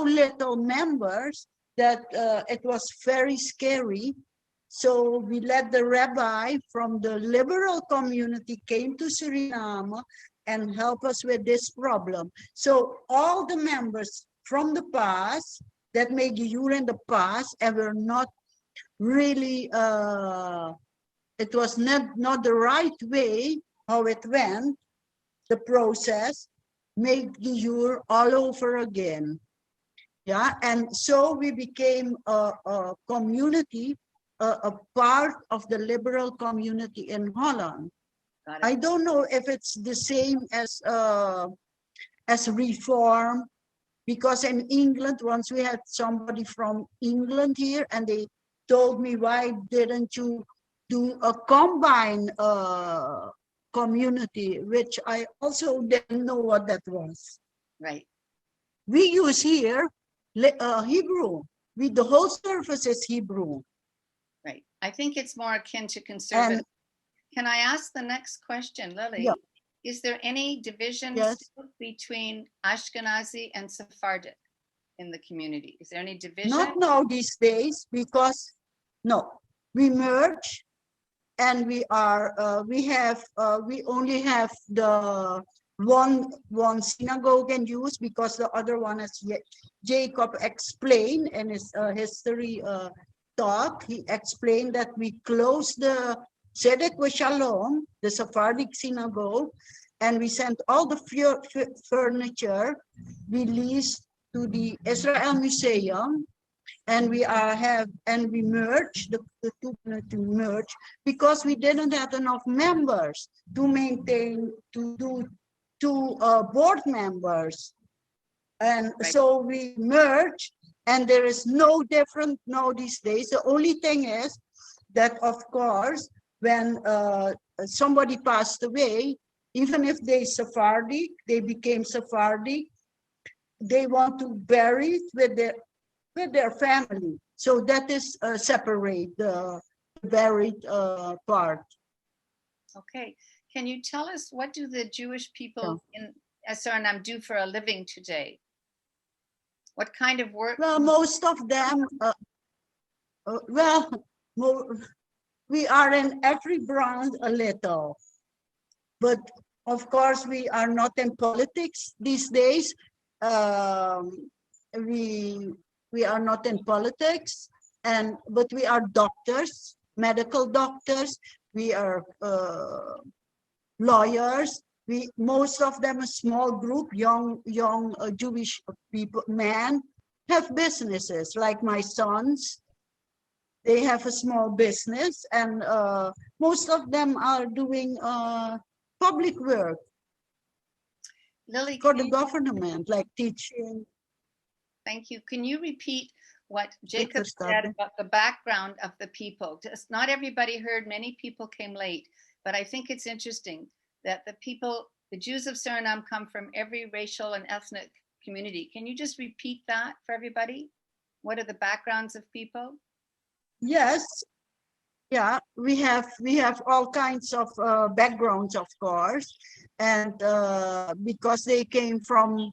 little members that it was very scary. So we let the rabbi from the liberal community came to Suriname and help us with this problem. So all the members from the past that made Giyur in the past and were not really, it was not the right way how it went, the process, made Giyur all over again. Yeah, and so we became a community, a part of the liberal community in Holland. I don't know if it's the same as reform, because in England, once we had somebody from England here, and they told me, why didn't you do a combined community, which I also didn't know what that was. Right. We use here Hebrew. The whole service is Hebrew. Right. I think it's more akin to conservative. And, can I ask the next question, Lilly? Yeah. Is there any division between Ashkenazi and Sephardic in the community? Is there any division? Not now these days, because no, we merge, and we only have the one synagogue in use, because the other one, as Jacob explained in his history talk, he explained that we closed the Tzedek Shalom, the Sephardic synagogue, and we sent all the furniture released to the Israel Museum, and we merged the two to merge, because we didn't have enough members to maintain, to do two board members, and so we merged, and there is no different now these days. The only thing is that, of course, when somebody passed away, even if they Sephardic, they became Sephardic, they want to bury it with their family. So that is separate the buried part. Okay. Can you tell us, what do the Jewish people in Suriname do for a living today? What kind of work? Well, most of them, we are in every branch a little, but of course we are not in politics these days. We are not in politics, but we are doctors, medical doctors. We are lawyers. Most of them, a small group, young Jewish people, men, have businesses. Like my sons, they have a small business, and most of them are doing public work. Lily, for the government, like teaching. Thank you. Can you repeat what Jacob said about the background of the people? Just not everybody heard. Many people came late, but I think it's interesting that the Jews of Suriname come from every racial and ethnic community. Can you just repeat that for everybody? What are the backgrounds of people? Yes. Yeah, we have all kinds of backgrounds, of course, and because they came from,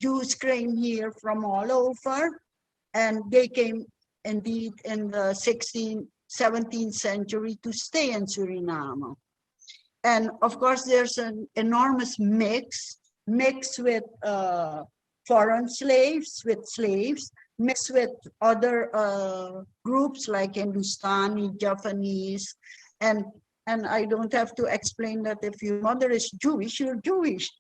Jews came here from all over, and they came indeed in the 16th, 17th century to stay in Suriname. And of course, there's an enormous mix with foreign slaves, mixed with other groups like Hindustani, Japanese, and I don't have to explain that if your mother is Jewish, you're Jewish.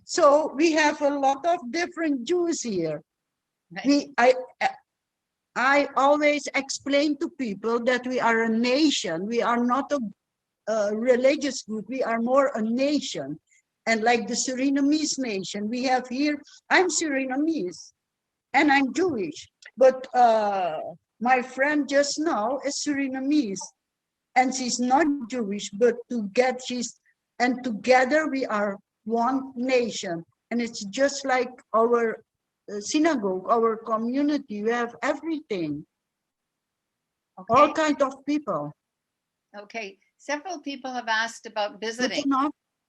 So we have a lot of different Jews here. Right. I always explain to people that we are a nation. We are not a religious group. We are more a nation. And like the Surinamese nation, we have here, I'm Surinamese and I'm Jewish. But my friend just now is Surinamese. And she's not Jewish, but together we are one nation. And it's just like our synagogue, our community. We have everything. Okay. All kinds of people. Okay. Several people have asked about visiting.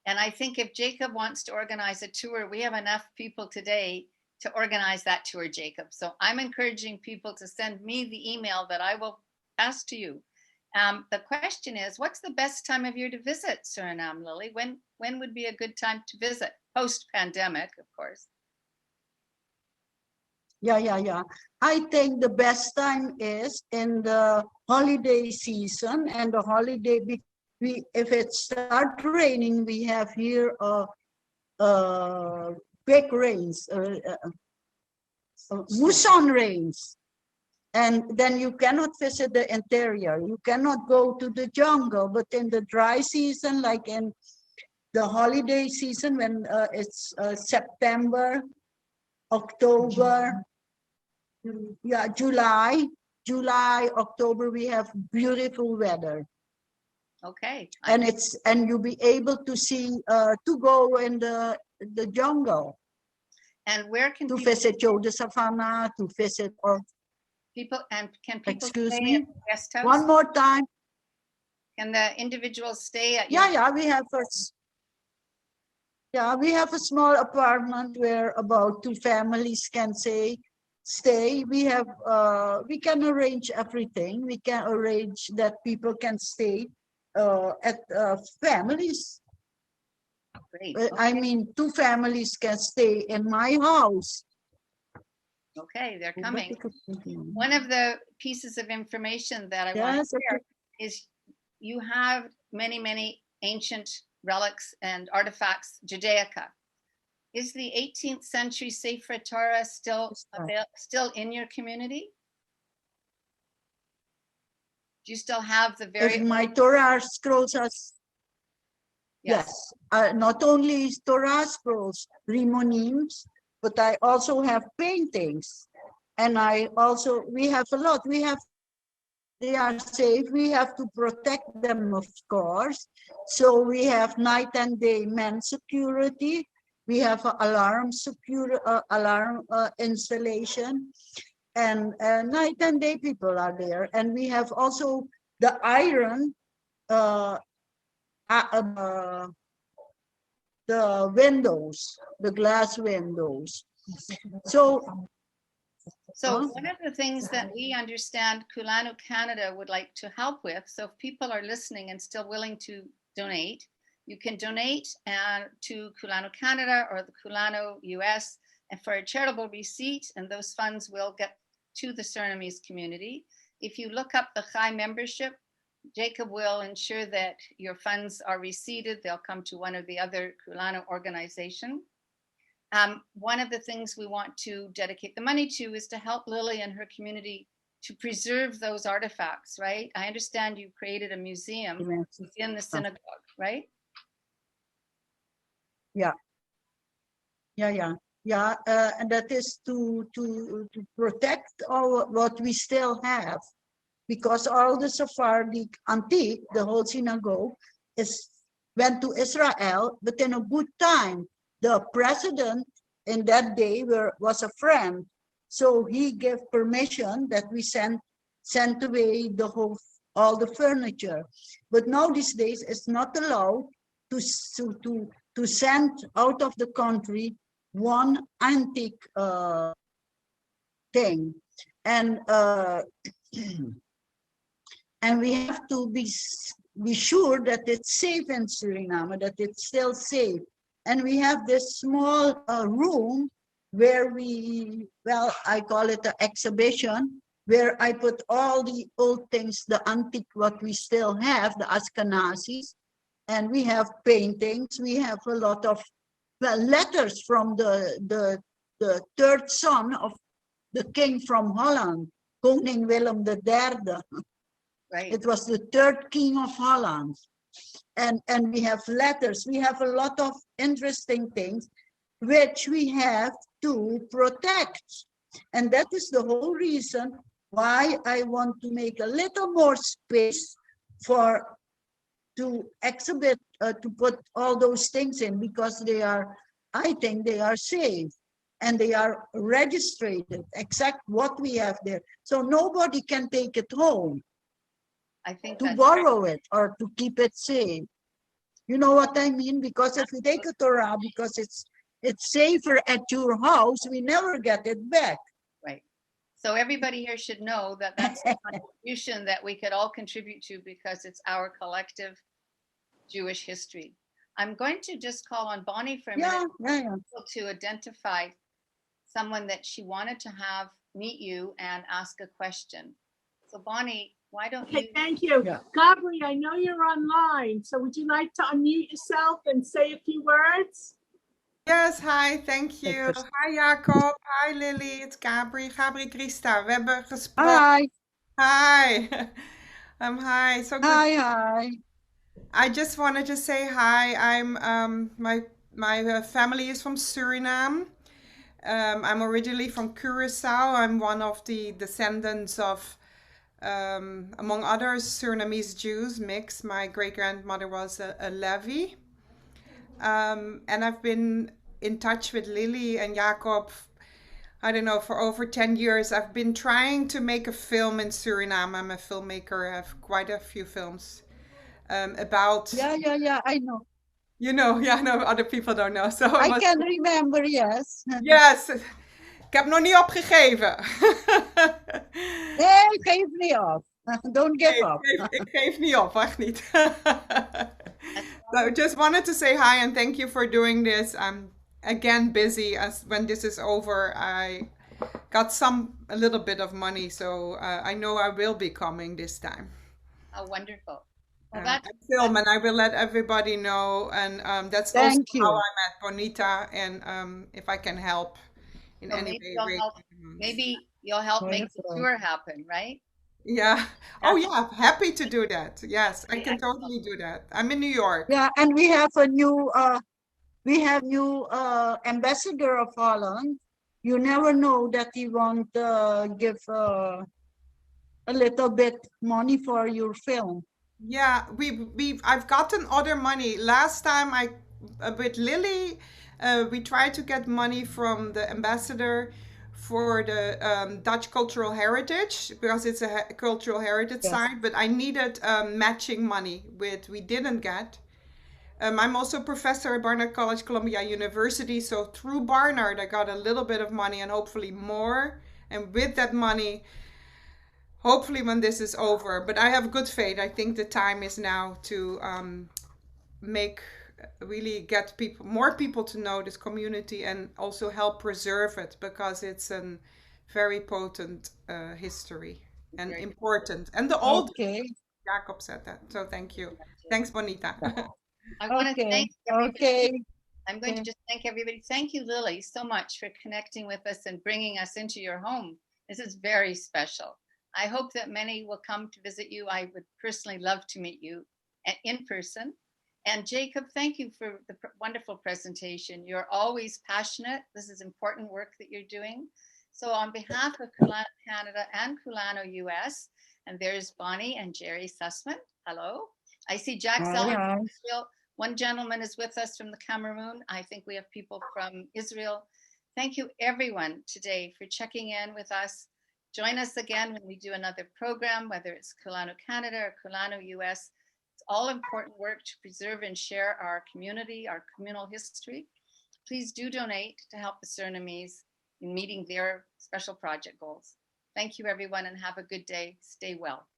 And I think if Jacob wants to organize a tour, we have enough people today to organize that tour, Jacob. So I'm encouraging people to send me the email that I will pass to you. The question is, what's the best time of year to visit Suriname, Lily? When would be a good time to visit? Post-pandemic, of course. Yeah. I think the best time is in the holiday season, and the holiday, if it starts raining, we have here big rains, muson rains. And then you cannot visit the interior. You cannot go to the jungle. But in the dry season, like in the holiday season, when it's September, October, yeah, July, October, we have beautiful weather. Okay. And you'll be able to see, to go in the jungle. And where can to visit the savannah, to visit or. Can people Excuse stay me? at the guest house? One more time. Can the individuals stay at Yeah, we have a small apartment where about 2 families can stay. We can arrange everything. We can arrange that people can stay at families. Great. Okay. I mean, 2 families can stay in my house. Okay, they're coming. One of the pieces of information that I want to share is you have many ancient relics and artifacts, Judaica. Is the 18th century Sefer Torah still in your community? Do you still have the very my Torah scrolls are yes. Not only Torah scrolls, Rimonims, but I also have paintings, and we have a lot. We have they are safe. We have to protect them, of course. So we have night and day man security. We have alarm installation, and night and day people are there. And we have also the iron, the windows, the glass windows. So one of the things that we understand Kulanu Canada would like to help with, so if people are listening and still willing to donate, you can donate to Kulanu Canada or the Kulanu US and for a charitable receipt, and those funds will get to the Surinamese community. If you look up the Chai membership, Jacob will ensure that your funds are receipted. They'll come to one of the other Kulanu organization. One of the things we want to dedicate the money to is to help Lilly and her community to preserve those artifacts, right? I understand you created a museum in the synagogue, right? Yeah. And that is to protect all what we still have, because all the Sephardic antique, the whole synagogue, went to Israel, but in a good time. The president in that day was a friend, so he gave permission that we sent away all the furniture. But now these days it's not allowed to send out of the country one antique thing, and we have to be sure that it's safe in Suriname, that it's still safe. And we have this small room where I call it an exhibition, where I put all the old things, the antique, what we still have, the Ashkenazis, and we have paintings. We have a lot of letters from the third son of the king from Holland, Koning Willem III. Right. It was the third king of Holland. And we have letters. We have a lot of interesting things which we have to protect. And that is the whole reason why I want to make a little more space to exhibit, to put all those things in, because I think they are safe and they are registered, except what we have there. So nobody can take it home. I think to borrow it or to keep it safe. You know what I mean? Because if you take a Torah, because it's safer at your house, we never get it back. Right. So everybody here should know that that's a contribution that we could all contribute to, because it's our collective Jewish history. I'm going to just call on Bonnie for a minute to identify someone that she wanted to have meet you and ask a question. So Bonnie, why don't you? Thank you. Yeah. Gabri, I know you're online, so would you like to unmute yourself and say a few words? Yes, hi, thank you. Hi Jacob, hi Lily, it's Gabri Krista. We hebben gesproken. Hi. Hi. So good. Hi. I just wanted to say hi. I'm my family is from Suriname. I'm originally from Curaçao. I'm one of the descendants of among others, Surinamese Jews mixed. My great-grandmother was a Levy. And I've been in touch with Lily and Jacob, I don't know, for over 10 years. I've been trying to make a film in Suriname. I'm a filmmaker. I have quite a few films about... Yeah, I know. You know, no, other people don't know. So I can remember, yes. Yes. Ik heb nog niet opgegeven. Nee, geef niet op. Don't give up. Ik geef niet op, echt niet. So just wanted to say hi and thank you for doing this. I'm again busy, as when this is over, I got a little bit of money, so I know I will be coming this time. Oh, wonderful. Well, I film and I will let everybody know, and that's also how I met Bonita, and if I can help in any way. Maybe you'll help make the tour happen, right? Yeah. Oh yeah, happy to do that. Yes, I can totally do that. I'm in New York. Yeah, and we have a new ambassador of Holland. You never know that he won't give a little bit money for your film. Yeah, I've gotten other money. Last time with Lilly, we tried to get money from the ambassador for the Dutch cultural heritage because it's a cultural heritage site, but I needed matching money, we didn't get. I'm also a professor at Barnard College, Columbia University. So through Barnard, I got a little bit of money and hopefully more. And with that money, hopefully when this is over, but I have good faith. I think the time is now to get more people to know this community and also help preserve it because it's a very potent history and important. And the old Jacob said that. So thank you. Thanks, Bonita. I want to thank everybody. I'm going to just thank everybody. Thank you, Lilly, so much for connecting with us and bringing us into your home. This is very special. I hope that many will come to visit you. I would personally love to meet you in person. And Jacob, thank you for the wonderful presentation. You're always passionate. This is important work that you're doing. So on behalf of Kulanu Canada and Kulanu US, and there's Bonnie and Jerry Sussman. Hello. I see Jack Zeller from Israel. One gentleman is with us from the Cameroon. I think we have people from Israel. Thank you everyone today for checking in with us. Join us again when we do another program, whether it's Kulanu Canada or Kulanu US. It's all important work to preserve and share our community, our communal history. Please do donate to help the Surinamese in meeting their special project goals. Thank you everyone and have a good day. Stay well.